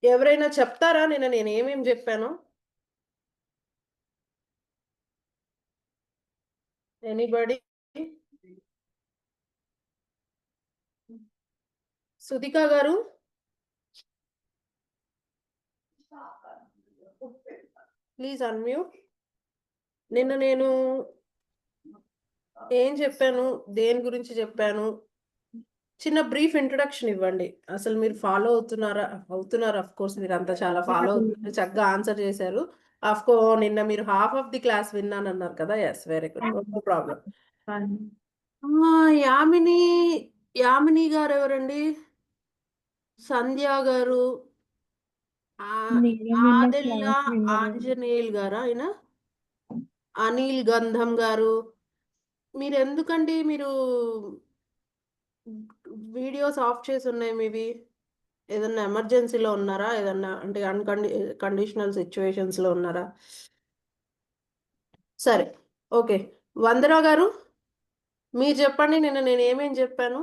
ఎవరైనా చెప్తారా నేను ఏమేమి చెప్పానో? ఎనీబడీ? సుధిక గారు? Please unmute. నిన్న నేను ఏం చెప్పాను, దేని గురించి చెప్పాను, చిన్న బ్రీఫ్ ఇంట్రొడక్షన్ ఇవ్వండి. అసలు మీరు ఫాలో అవుతున్నారు ఆఫ్ కోర్స్, మీరు అంతా చాలా ఫాలో అవుతున్నారు, చక్కగా ఆన్సర్ చేశారు. ఆఫ్ కో నిన్న మీరు హాఫ్ ఆఫ్ ది క్లాస్ విన్నానన్నారు కదా. Yes, very good, no problem. Yamini, Yamini గారు ఎవరండి? సంధ్య గారు, ఆదిల్లా ఆంజనేయుల్ గారా ఆయన? అనిల్ గంధం గారు, మీరు ఎందుకండి మీరు వీడియోస్ ఆఫ్ చేసి ఉన్నాయి మీవి? ఏదన్నా ఎమర్జెన్సీలో ఉన్నారా? ఏదన్నా అంటే కండిషనల్ సిచ్యువేషన్స్ లో ఉన్నారా? సరే, ఓకే. వందన గారు, మీరు చెప్పండి, నేను ఏమేం చెప్పాను?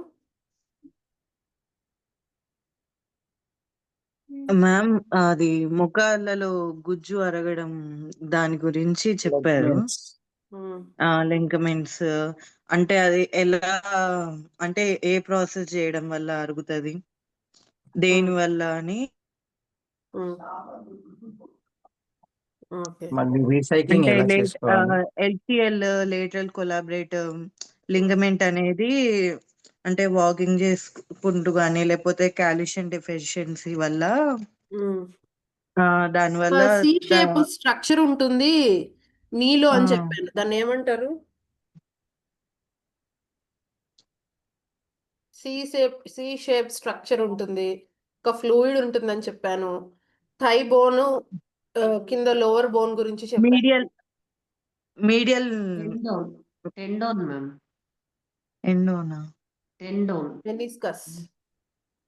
మ్యామ్, అది మొకాళ్ళలో గుజ్జు అరగడం దాని గురించి చెప్పారు. లింకమెంట్స్ అంటే అది ఎలా, అంటే ఏ ప్రాసెస్ చేయడం వల్ల అరుగుతుంది, దేని వల్ల అని. అంటే ఎల్సిఎల్ లేటరల్ కొలాబరేట్ లింగమెంట్ అనేది అంటే వాకింగ్ చేసుకుంటూ కానీ లేకపోతే కాల్షియం డెఫిషియన్సీ వల్ల దాని వల్ల సి షేప్ స్ట్రక్చర్ ఉంటుంది నీలో అని చెప్పాను. దాన్ని ఏమంటారు? సి షేప్ స్ట్రక్చర్ ఉంటుంది, ఒక ఫ్లూయిడ్ ఉంటుందని చెప్పాను. థై బోన్ కింద లోవర్ బోన్ గురించి చెప్పాను. Medial tendon ma'am. ఎండోనా? మెనిస్కస్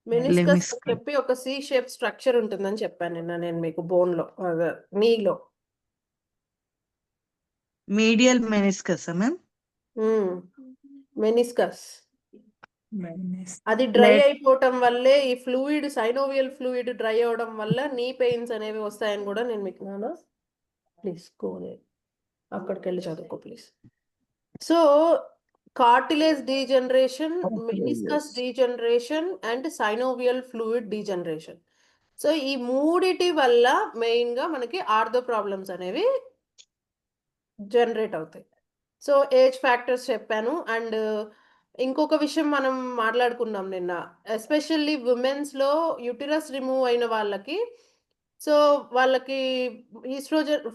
లెమిస్కస్. చెప్పి ఒక సి షేప్ స్ట్రక్చర్ ఉంటుందని చెప్పాను నిన్న నేను మీకు బోన్ లో, నీలో. Medial meniscus ma'am. మెనిస్కస్ అది డ్రై అయిపోవటం వల్లే ఈ ఫ్లూయిడ్, సైనోవియల్ ఫ్లూయిడ్ డ్రై అవడం వల్ల నీ పెయిన్స్ అనేవి వస్తాయని కూడా నేను మీకు నాన్న ప్లీజ్ అక్కడికి వెళ్ళి చదువుకో please. So cartilage degeneration, meniscus degeneration and synovial fluid degeneration. So ఈ మూడిటి వల్ల మెయిన్ గా మనకి ఆర్థో ప్రాబ్లమ్స్ అనేవి జనరేట్ అవుతాయి. సో ఏజ్ ఫ్యాక్టర్స్ చెప్పాను. అండ్ ఇంకొక విషయం మనం మాట్లాడుకున్నాం నిన్న, ఎస్పెషల్లీ ఉమెన్స్ లో యూటిరస్ రిమూవ్ అయిన వాళ్ళకి, సో వాళ్ళకి ఈస్ట్రోజన్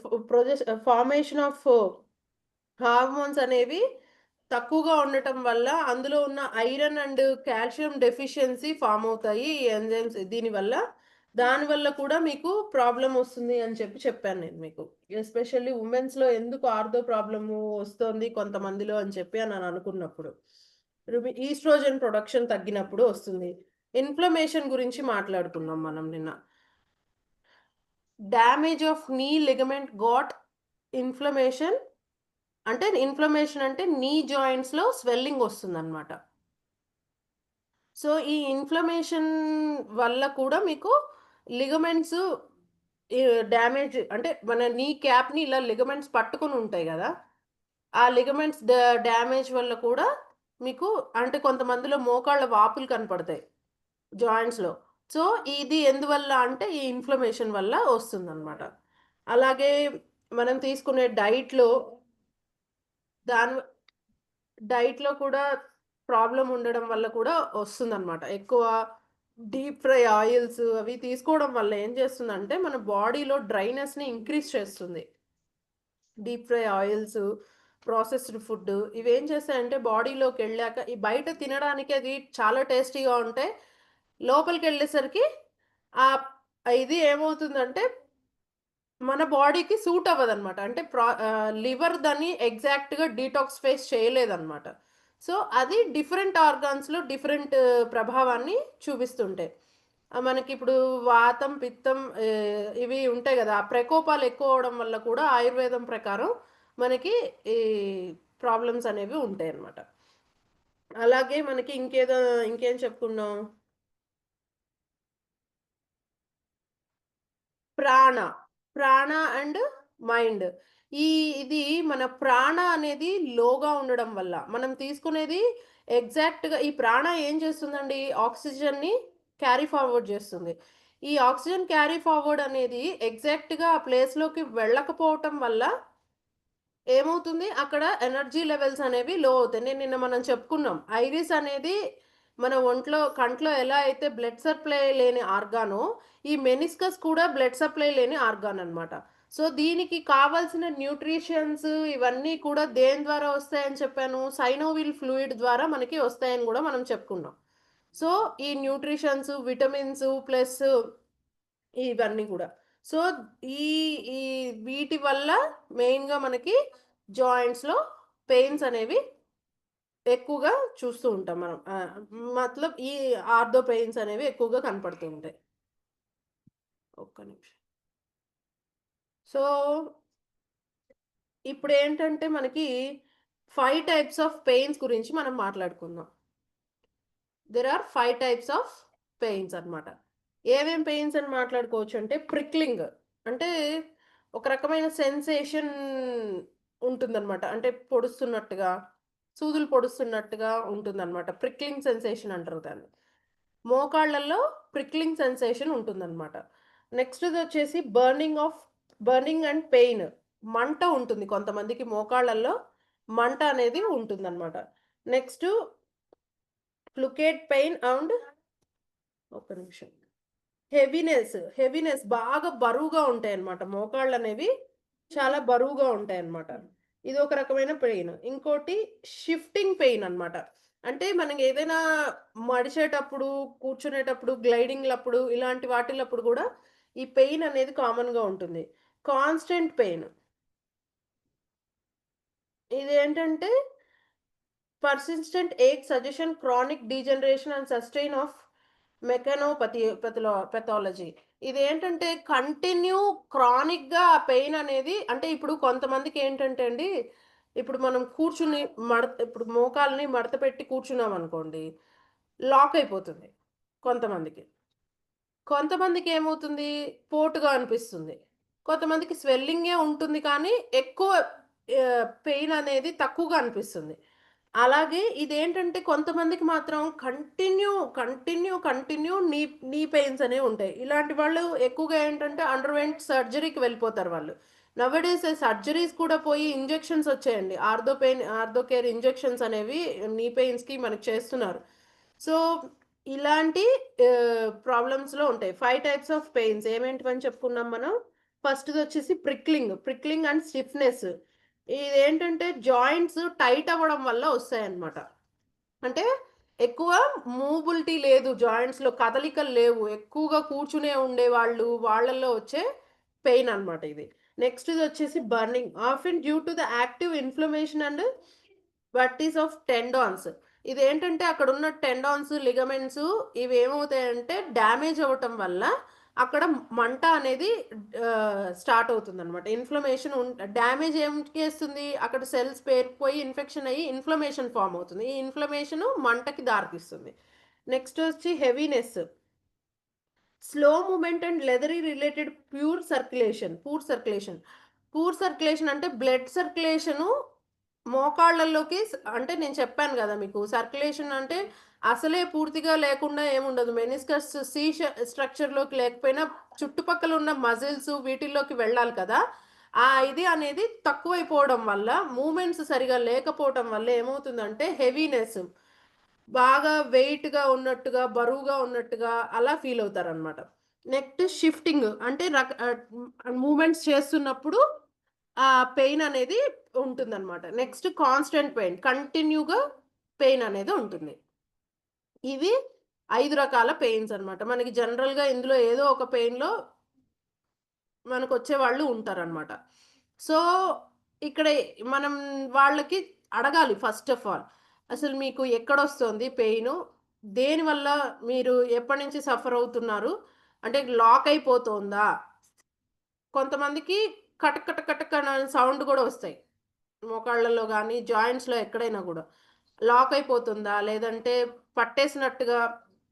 ఫార్మేషన్ ఆఫ్ హార్మోన్స్ అనేవి తక్కువగా ఉండటం వల్ల అందులో ఉన్న iron and calcium deficiency form అవుతాయి ఈ ఎంజైమ్స్ దీనివల్ల. దానివల్ల కూడా మీకు ప్రాబ్లం వస్తుంది అని చెప్పాను నేను మీకు. ఎస్పెషల్లీ ఉమెన్స్ లో ఎందుకు ఆర్థో ప్రాబ్లము వస్తుంది కొంతమందిలో అని చెప్పి అని అనుకున్నప్పుడు, ఈస్ట్రోజన్ ప్రొడక్షన్ తగ్గినప్పుడు వస్తుంది. ఇన్ఫ్లమేషన్ గురించి మాట్లాడుకున్నాం మనం నిన్న. డ్యామేజ్ ఆఫ్ నీ లిగమెంట్ గాట్ ఇన్ఫ్లమేషన్ అంటే నీ జాయింట్స్ లో స్వెల్లింగ్ వస్తుంది అనమాట. సో ఈ ఇన్ఫ్లమేషన్ వల్ల కూడా మీకు లిగమెంట్స్ డ్యామేజ్, అంటే మన నీ క్యాప్ ని ఇలా లిగమెంట్స్ పట్టుకొని ఉంటాయి కదా, ఆ లిగమెంట్స్ డ్యామేజ్ వల్ల కూడా మీకు, అంటే కొంతమందిలో మోకాళ్ళ వాపులు కనపడతాయి జాయింట్స్ లో. సో ఇది ఎందువల్ల అంటే ఈ ఇన్ఫ్లమేషన్ వల్ల వస్తుంది అనమాట. అలాగే మనం తీసుకునే డైట్లో కూడా ప్రాబ్లం ఉండడం వల్ల కూడా వస్తుందన్నమాట. ఎక్కువ డీప్ ఫ్రై ఆయిల్స్ అవి తీసుకోవడం వల్ల ఏం చేస్తుందంటే మన బాడీలో డ్రైనెస్ ని ఇంక్రీజ్ చేస్తుంది. Deep fry oils, processed food ఇవి ఏం చేస్తాయంటే బాడీలోకి వెళ్ళాక, ఈ బయట తినడానికి అది చాలా టేస్టీగా ఉంటాయి, లోపలికి వెళ్ళేసరికి ఆ ఇది ఏమవుతుందంటే మన బాడీకి సూట్ అవ్వదన్నమాట. అంటే లివర్ దాన్ని ఎగ్జాక్ట్గా డీటాక్సిఫైస్ చేయలేదన్నమాట. సో అది డిఫరెంట్ ఆర్గాన్స్లో డిఫరెంట్ ప్రభావాన్ని చూపిస్తుంటాయి. మనకి ఇప్పుడు వాతం, పిత్తం ఇవి ఉంటాయి కదా, ఆ ప్రకోపాలు ఎక్కువ అవడం వల్ల కూడా ఆయుర్వేదం ప్రకారం మనకి ఈ ప్రాబ్లమ్స్ అనేవి ఉంటాయి అన్నమాట. అలాగే మనకి ఇంకేం చెప్పుకున్నాం? ప్రాణ. ప్రాణ అండ్ మైండ్. ఇది మన ప్రాణ అనేది లోగా ఉండడం వల్ల, మనం తీసుకునేది ఎగ్జాక్ట్‌గా ఈ ప్రాణ ఏం చేస్తుందండి? ఆక్సిజన్‌ని క్యారీ ఫార్వర్డ్ చేస్తుంది. ఈ ఆక్సిజన్ క్యారీ ఫార్వర్డ్ అనేది ఎగ్జాక్ట్‌గా ఆ ప్లేస్‌లోకి వెళ్ళకపోవటం వల్ల ఏమవుతుంది? అక్కడ ఎనర్జీ లెవెల్స్ అనేవి లో అవుతాయి. మనం చెప్పుకున్నాం. ఐరిస్ అనేది మన ఒంట్లో కంట్లో ఎలా అయితే బ్లడ్ సప్లై లేని ఆర్గానో, ఈ మెనిస్కస్ కూడా బ్లడ్ సప్లై లేని ఆర్గాన్ అన్నమాట. సో, దీనికి కావాల్సిన న్యూట్రిషన్స్ ఇవన్నీ కూడా దేని ద్వారా వస్తాయని చెప్పాను? సైనోవిల్ ఫ్లూయిడ్ ద్వారా మనకి వస్తాయని గూడా మనం చెప్పుకున్నాం. సో, ఈ న్యూట్రిషన్స్, విటమిన్స్ ప్లస్ ఇవన్నీ గూడా. సో, ఈ ఈ వీటి వల్ల మెయిన్‌గా మనకి జాయింట్స్‌లో పెయిన్స్ అనేవి ఎక్కువగా చూస్తూ ఉంటాం మనం. మతలబ్ ఈ ఆర్థో పెయిన్స్ అనేవి ఎక్కువగా కనపడుతూ ఉంటాయి. ఒక్క నిమిషం. సో, ఇప్పుడేంటంటే మనకి 5 టైప్స్ ఆఫ్ పెయిన్స్ గురించి మనం మాట్లాడుకుందాం. There are 5 types of pains అన్నమాట. ఏమేం పెయిన్స్ అని మాట్లాడుకోవచ్చు అంటే ప్రిక్లింగ్. అంటే ఒక రకమైన సెన్సేషన్ ఉంటుందన్నమాట. అంటే పొడుస్తున్నట్టుగా, సూదులు పొడుస్తున్నట్టుగా ఉంటుందన్నమాట. ప్రిక్లింగ్ సెన్సేషన్ అంటారు దాన్ని. మోకాళ్ళల్లో ప్రిక్లింగ్ సెన్సేషన్ ఉంటుందన్నమాట. నెక్స్ట్‌దొచ్చేసి బర్నింగ్ అండ్ పెయిన్. మంట ఉంటుంది కొంతమందికి మోకాళ్ళల్లో మంట అనేది ఉంటుందన్నమాట. నెక్స్టు ఫ్లూకేట్ పెయిన్ అండ్ ఒక్క నిమిషం. హెవీనెస్ బాగా బరువుగా ఉంటాయన్నమాట. మోకాళ్ళనేవి చాలా బరువుగా ఉంటాయన్నమాట. ఇదొక రకమైన పెయిన్. ఇంకోటి షిఫ్టింగ్ పెయిన్ అన్నమాట. అంటే మనం ఏదైనా మడిచేటప్పుడు, కూర్చునేటప్పుడు, గ్లైడింగ్‌లప్పుడు ఇలాంటి వాటిలప్పుడు గూడా ఈ పెయిన్ అనేది కామన్‌గా ఉంటుంది. Constant pain. ఇదేంటంటే persistent ache, suggestion, chronic degeneration and sustain of మెకానోపథాలజీ. ఇదేంటంటే కంటిన్యూ క్రానిక్‌గా ఆ పెయిన్ అనేది అంటే ఇప్పుడు కొంతమందికి ఏంటంటే అండి, ఇప్పుడు మనం కూర్చుని ఇప్పుడు మోకాల్ని మడత పెట్టి కూర్చున్నామనుకోండి, లాక్ అయిపోతుంది కొంతమందికి. కొంతమందికి ఏమవుతుంది? పోటుగా అనిపిస్తుంది. కొంతమందికి స్వెల్లింగే ఉంటుంది కానీ ఎక్కువ పెయిన్ అనేది తక్కువగా అనిపిస్తుంది. అలాగే ఇదేంటంటే కొంతమందికి మాత్రం కంటిన్యూ నీ పెయిన్స్ అనేవి ఉంటాయి. ఇలాంటి వాళ్ళు ఎక్కువగా ఏంటంటే అండర్‌వెంట్ సర్జరీకి వెళ్ళిపోతారు వాళ్ళు. నౌఎడేస్ సర్జరీస్ కూడా పోయి ఇంజెక్షన్స్ వచ్చాయండి. ఆర్థో కేర్ ఇంజెక్షన్స్ అనేవి నీ పెయిన్స్‌కి మనకు చేస్తున్నారు. సో, ఇలాంటి ప్రాబ్లమ్స్‌లో ఉంటాయి. 5 టైప్స్ ఆఫ్ పెయిన్స్ ఏమేంటివని చెప్పుకున్నాం మనం? ఫస్ట్‌దొచ్చేసి ప్రిక్లింగ్ అండ్ స్టిఫ్‌నెస్. ఇదేంటంటే జాయింట్స్ టైట్ అవ్వడం వల్ల వస్తాయన్నమాట. అంటే ఎక్కువ మూవబిలిటీ లేదు జాయింట్స్‌లో కదలికలు లేవు. ఎక్కువగా కూర్చునే ఉండేవాళ్ళు వాళ్ళల్లో వచ్చే పెయిన్ అన్నమాట ఇది. నెక్స్ట్‌దొచ్చేసి burning often due to the active inflammation and వర్టిస్ ఆఫ్ టెండాన్స్. ఇదేంటంటే అక్కడున్న టెండాన్స్, లిగమెంట్స్ ఇవేమవుతాయంటే డ్యామేజ్ అవ్వటం వల్ల అక్కడ మంట అనేది స్టార్ట్ అవుతుందనమాట. డ్యామేజ్ ఏం చేస్తుంది? అక్కడ సెల్స్ పేరుకుపోయి ఇన్ఫెక్షన్ అయ్యి ఇన్‌ఫ్లమేషన్ ఫార్మ్ అవుతుంది. ఈ ఇన్‌ఫ్లమేషను మంటకి దారితీస్తుంది. నెక్స్ట్ వచ్చి heaviness. Slow movement and leathery related poor circulation అంటే బ్లడ్ సర్క్యులేషను మోకాళ్ళలోకి అంటే నేను చెప్పాను గదా మీకు. సర్క్యులేషన్ అంటే అసలే పూర్తిగా లేకుండా ఏముండదు. మెనిస్కస్ స్ట్రక్చర్‌లోకి లేకపోయినా చుట్టుపక్కల ఉన్న మజిల్స్ వీటిల్లోకి వెళ్ళాలి కదా! ఇది అనేది తక్కువైపోవడం వల్ల మూవ్‌మెంట్స్ సరిగ్గా లేకపోవటం వల్ల ఏమవుతుందంటే హెవీనెస్ బాగా వెయిట్‌గా ఉన్నట్టుగా, బరువుగా ఉన్నట్టుగా అలా ఫీల్ అవుతారనమాట. నెక్స్ట్ షిఫ్టింగ్ అంటే మూవ్‌మెంట్స్ చేస్తున్నప్పుడు ఆ పెయిన్ అనేది ఉంటుందనమాట. Next constant pain. కంటిన్యూగా పెయిన్ అనేది ఉంటుంది. ఇవి 5 రకాల పెయిన్స్ అన్నమాట. మనకి జనరల్‌గా ఇందులో ఏదో ఒక పెయిన్‌లో మనకొచ్చేవాళ్ళు ఉంటారనమాట. సో, ఇక్కడ మనం వాళ్ళకి అడగాలి ఫస్ట్ ఆఫ్ ఆల్. అసలు మీకు ఎక్కడొస్తోంది పెయిను? దేనివల్ల మీరు ఎప్పటినుంచి సఫర్ అవుతున్నారు? అంటే లాక్ అయిపోతోందా? కొంతమందికి కటక్ కటక్ కటక్ అనే సౌండ్ గూడా ఒస్తాయి. మోకాళ్ళలో గానీ, జాయింట్స్‌లో ఎక్కడైనా గూడా. లాక్ అయిపోతుందా? లేదంటే పట్టేసినట్టుగా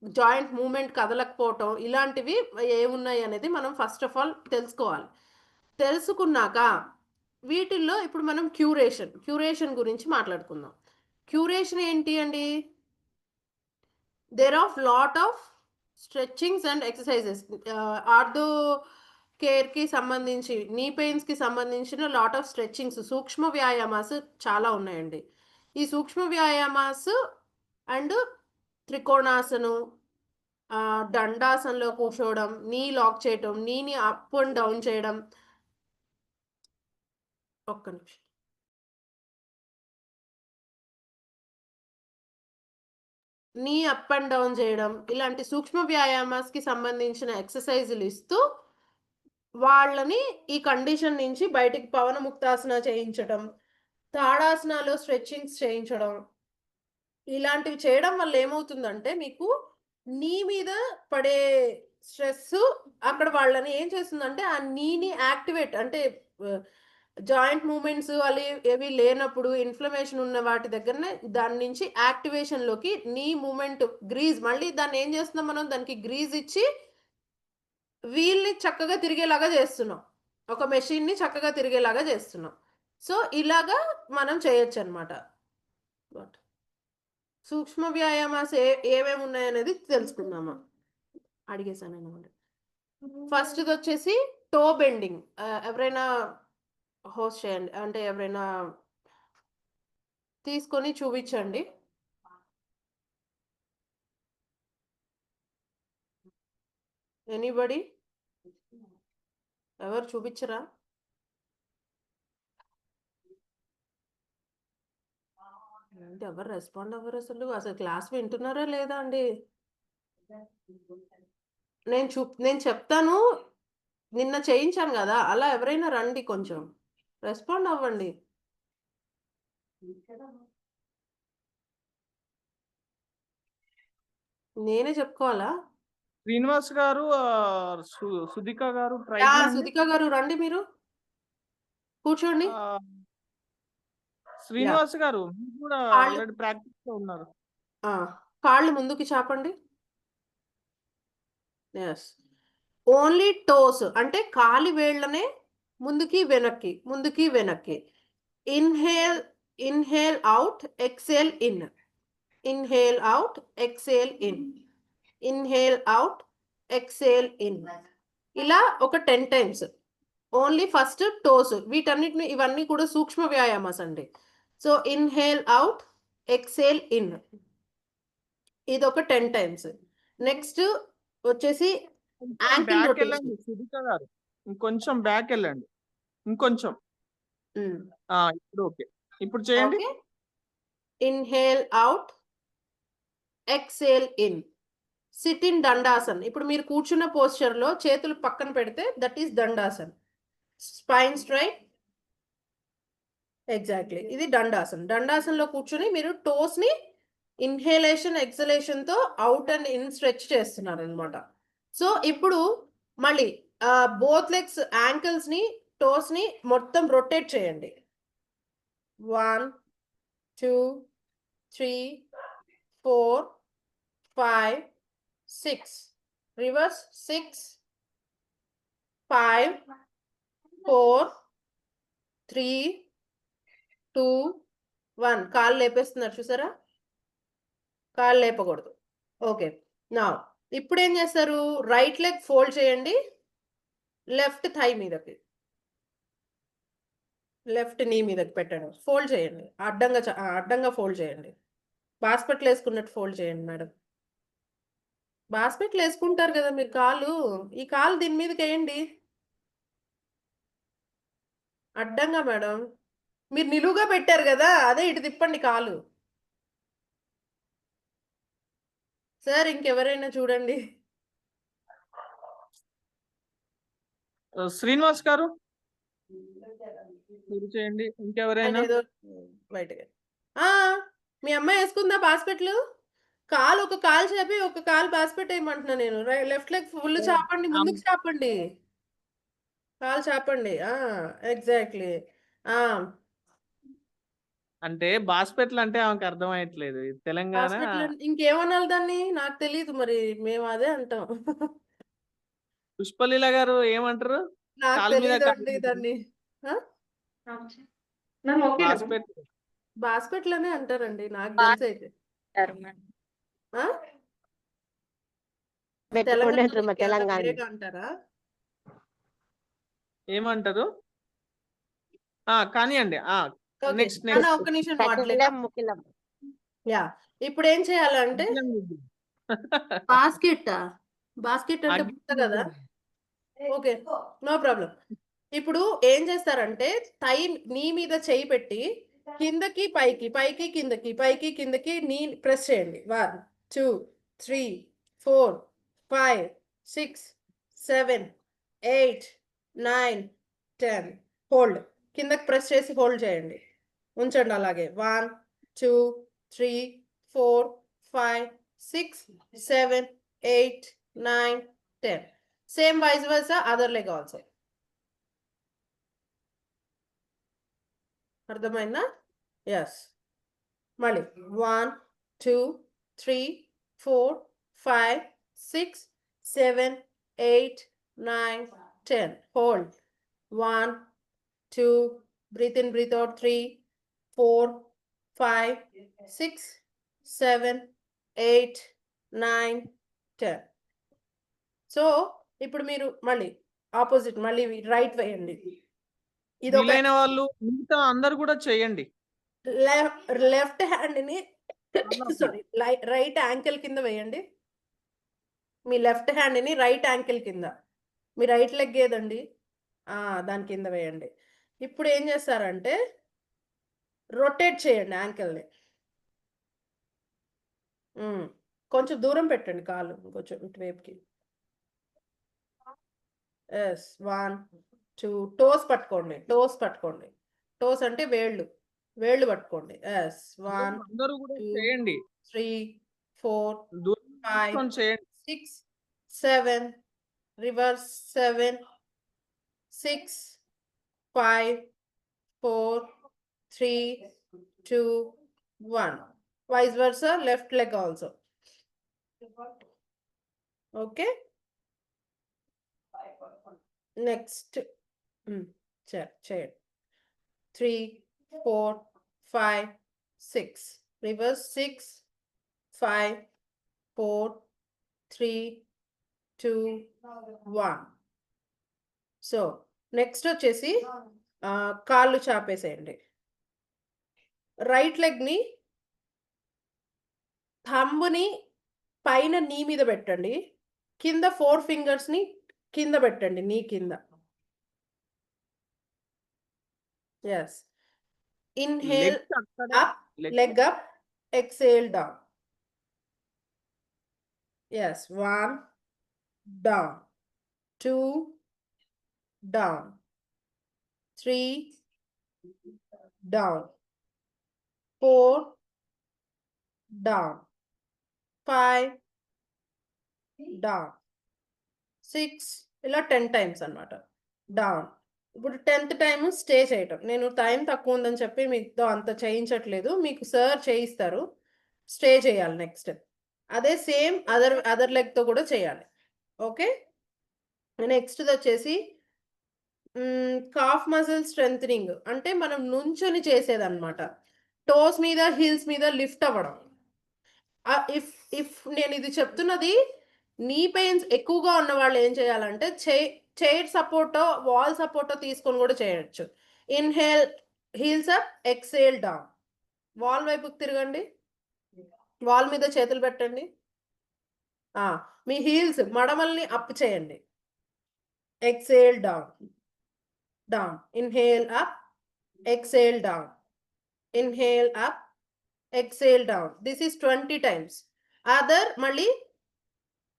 జాయింట్ మూవ్మెంట్ కదలకపోవటం ఇలాంటివి ఏమున్నాయి అనేది మనం ఫస్ట్ ఆఫ్ ఆల్ తెలుసుకోవాలి. తెలుసుకున్నాక వీటిల్లో ఇప్పుడు మనం క్యూరేషన్ గురించి మాట్లాడుకుందాం. క్యూరేషన్ ఏంటి అండి? There of lot of stretchings and exercises. Ortho కేర్కి సంబంధించి నీ పెయిన్స్కి సంబంధించిన లాట్ ఆఫ్ స్ట్రెచ్చింగ్స్ సూక్ష్మ వ్యాయామాస్ చాలా ఉన్నాయండి. ఈ సూక్ష్మ వ్యాయామాస్ అండ్ త్రికోణాసనం, దండాసనలో కూర్చోవడం, నీ లాక్ చేయటం, నీని అప్ అండ్ డౌన్ చేయడం. ఒక్క నిమిషం. నీ అప్ అండ్ డౌన్ చేయడం, ఇలాంటి సూక్ష్మ వ్యాయామాస్కి సంబంధించిన ఎక్సర్సైజులు ఇస్తూ వాళ్ళని ఈ కండిషన్ నుంచి బయటికి పవన ముక్తాసన చేయించడం, తాడాసనాలో స్ట్రెచ్చింగ్స్ చేయించడం, ఇలాంటివి చేయడం వల్ల ఏమవుతుందంటే మీకు నీ మీద పడే స్ట్రెస్ అక్కడ వాళ్ళని ఏం చేస్తుందంటే ఆ నీని యాక్టివేట్ అంటే జాయింట్ మూమెంట్స్ అవి ఏవి లేనప్పుడు ఇన్ఫ్లమేషన్ ఉన్న వాటి దగ్గరనే దాని నుంచి యాక్టివేషన్లోకి నీ మూమెంట్ గ్రీజ్ మళ్ళీ దాన్ని ఏం చేస్తున్నాం మనం దానికి గ్రీజ్ ఇచ్చి వీల్ని చక్కగా తిరిగేలాగా చేస్తున్నాం. ఒక మెషిన్ని చక్కగా తిరిగేలాగా చేస్తున్నాం. సో ఇలాగా మనం చేయొచ్చు అనమాట. సూక్ష్మ వ్యాయామాస్ ఏమేమి ఉన్నాయనేది తెలుసుకుందామా? అడిగేసాను అనమాట. ఫస్ట్ది వచ్చేసి టో బెండింగ్. ఎవరైనా హోస్ట్ చేయండి, అంటే ఎవరైనా తీసుకొని చూపించండి. ఎనీబడి? ఎవరు చూపించరా? అంటే ఎవరు రెస్పాండ్ అవ్వరు అసలు క్లాస్ వింటున్నారా లేదా అండి? నేను చెప్తాను, నిన్న చేయించాను కదా, అలా ఎవరైనా రండి, కొంచెం రెస్పాండ్ అవ్వండి. నేనే చెప్పుకోవాలా? శ్రీనివాస్ గారు, సుధిక గారు ట్రై యా, చేయండి. సుధిక గారు రండి, మీరు కూర్చోండి. శ్రీనివాస్ గారు మీరు కూడా కాళ్ళు ఆల్రెడీ ప్రాక్టీస్ లో ఉన్నారు. కాళ్ళు ముందుకి చాపండి. ఎస్, ఓన్లీ టోస్ అంటే కాలి వేళ్ళనే ముందుకి వెనక్కి, ముందుకి వెనక్కి. Inhale, inhale out, exhale in, inhale out, exhale in, inhale out, exhale in. ఇలా ఒక 10 టైమ్స్. Only first toes. వీటన్నిటిని, ఇవన్నీ కూడా సూక్ష్మ వ్యాయామాస్ అండి. So inhale out, exhale in, ఇది ఒక 10 టైమ్స్. నెక్స్ట్ వచ్చేసి యాంకిల్ బ్యాక్ రొటేషన్. వెళ్ళండి సుధిక గారు, ఇంకొంచెం బ్యాక్ వెళ్ళండి, ఇంకొంచెం. ఇప్పుడు ఓకే, ఇప్పుడు చేయండి. Okay, inhale out, exhale in, sit in Dandasan. ఇప్పుడు మీరు కూర్చున్న పోస్చర్ లో చేతులు పక్కన పెడితే that is Dandasan. Spine straight. Exactly, ఇది దండాసన్. దండాసన్లో కూర్చుని మీరు టోస్ ని ఇన్హేలేషన్ ఎక్సలేషన్ తో అవుట్ అండ్ ఇన్ స్ట్రెచ్ చేస్తున్నారు అనమాట. సో ఇప్పుడు మళ్ళీ బోత్ లెగ్స్, యాంకిల్స్ ని, టోస్ ని మొత్తం రొటేట్ చేయండి. 1 2 3 4 5 6, రివర్స్ 6 5 4 3 2 1. కాళ్ళు లేపేస్తున్నారు చూసారా? కాళ్ళు లేపకూడదు. ఓకే, నా ఇప్పుడు ఏం చేస్తారు? రైట్ లెగ్ ఫోల్డ్ చేయండి, లెఫ్ట్ థై మీదకి, లెఫ్ట్ నీ మీదకి పెట్టండి, ఫోల్డ్ చేయండి. అడ్డంగా ఫోల్డ్ చేయండి. బాస్పెట్లు వేసుకున్నట్టు ఫోల్డ్ చేయండి మేడం. బాస్పెట్లు వేసుకుంటారు కదా మీరు కాళ్ళు, ఈ కాలు దీని మీదకి వేయండి అడ్డంగా. మేడం మీరు నిలువుగా పెట్టారు కదా, అదే ఇటు తిప్పండి కాలు. సార్ ఇంకెవరైనా చూడండి. శ్రీనివాస్ గారు మీరు చేయండి, ఇంకెవరైనా. ఏదో బయటగా. మీ అమ్మాయి వేసుకుందా బాస్పెట్లు? ఒక కాలు చేపి ఒక కాలు బాస్పెట్ వేయమంటున్నా నేను. లెఫ్ట్ లెగ్ ఫుల్ చాపండి, ముందుకు చాపండి, కాలు చాపండి. ఎగ్జాక్ట్లీ. అంటే బాస్పెట్లు అంటే ఆమెకు అర్థమయ్యట్లేదు. ఇది తెలంగాణ హాస్పిటల్ ఇంకేమనాలి దాన్ని? నాకు తెలీదు మరి. మేము అదే అంటాం. పుష్పలీల గారు ఏమంటారు? నాకు కాలు మీద కాలు తెలీదండి పెట్టడం. దాన్ని. ఆ? మ్యామ్ ఓకేనా మ్యామ్? బాస్పెట్ బాస్పెట్లు అనే అంటారండి నాకు బాగా తెలిసి అయితే. అంటారు మేడం. ఆ? పెట్టుకోండి తెలంగాణలో అంటారు మా ఇంకేమన్నా తెలంగాణ వేరేగా అంటారా? ఏమంటారు? కానియండి. ఓకే. నెక్స్ట్ అన్న నెక్స్ట్. ఒక్క నిమిషం కకిలం మాట్లాడలేదా? ముకిలం యా. ఇప్పుడు ఏం చేయాలంటే బాస్కెట్ బాస్కెట్ అంటే బుట్ట కదా. Okay, no problem. ఇప్పుడు ఏం చేస్తారంటే నీ మీద చేయి పెట్టి కిందకి పైకి పైకి కిందకి పైకి కిందకి నీ ప్రెస్ చేయండి. 1 2 3 4 5 6 7 8 9 10 హోల్డ్. కిందకి ప్రెస్ చేసి హోల్డ్ చేయండి. ఉంచండి అలాగే. 1 2 3 4 5 6 7 8 9 10. Same vice versa other leg also. అర్థమైందా? ఎస్. మళ్ళీ 1 2 3 4 5 6 7 8 9 10 hold. 1 2 breathe in breathe out 3 4 5 6 7 8 9 10. So ఇప్పుడు మీరు మళ్ళీ ఆపోజిట్ మళ్ళీ రైట్ వేయండి. ఇది ఒక వీలైన వాళ్ళు మిగతా అందరు కూడా చేయండి. లెఫ్ట్ హ్యాండ్ ని సారీ రైట్ యాంకిల్ కింద వేయండి. మీ లెఫ్ట్ హ్యాండ్ ని రైట్ యాంకిల్ కింద. మీ రైట్ లెగ్ ఏదండి? దాని కింద వేయండి. ఇప్పుడు ఏం చేస్తారంటే రొటేట్ చేయండి యాంకిల్ని. కొంచెం దూరం పెట్టండి కాలు, కొంచెం ఇటువైపుకి. ఎస్. 1 2 టోస్ పట్టుకోండి. టోస్ పట్టుకోండి. టోస్ అంటే వేళ్ళు. వేళ్ళు పట్టుకోండి. ఎస్. 1 అందరూ కూడా 2 చేయండి. 3 4 దూరం 5 తీసుకొని చేయండి. 6 7 reverse 7 6 5 4 3 2 1. Vice versa, left leg also. Okay. Next. Check. 3 4 5 6. Reverse 6 5 4 3 2 1. So next వచ్చేసి కాళ్ళు చాపేసేయండి. రైట్ లెగ్ని థంబ్ని పైన నీ మీద పెట్టండి. కింద 4 ఫింగర్స్ని కింద పెట్టండి, నీ కింద. ఎస్. ఇన్హేల్ లెగ్స్ అక్కడే. Up, leg up, exhale down. Yes. 1 down, 2 down, 3 down, 4 down, 5 down, 6 ఇలా 10 టైమ్స్ అన్నమాట. డౌన్. ఇప్పుడు 10th టైం స్టే చేయటం. నేను టైం తక్కువ ఉందని చెప్పి మీతో అంత చేయించట్లేదు. మీకు సార్ చేయిస్తారు. స్టే చేయాలి నెక్స్ట్. అదే సేమ్ అదర్ లెగ్తో కూడా చేయాలి. ఓకే. నెక్స్ట్ వచ్చేసి కాఫ్ మజిల్ స్ట్రెంథనింగ్ అంటే మనం నుంచొని చేసేదన్నమాట. టోస్ మీద హీల్స్ మీద లిఫ్ట్ అవ్వడం. ఇఫ్ నేను ఇది చెప్తున్నది నీ పెయిన్స్ ఎక్కువగా ఉన్న వాళ్ళు ఏం చేయాలంటే చైర్ సపోర్టో వాల్ సపోర్టో తీసుకొని కూడా చేయొచ్చు. Inhale heels up, exhale down. Wall వైపుకి తిరగండి. వాల్ మీద చేతులు పెట్టండి. మీ హీల్స్ మడమల్ని అప్ చేయండి. Exhale down. Down. Inhale up, exhale down. Inhale up, exhale down. This is 20 times. Other మళ్ళీ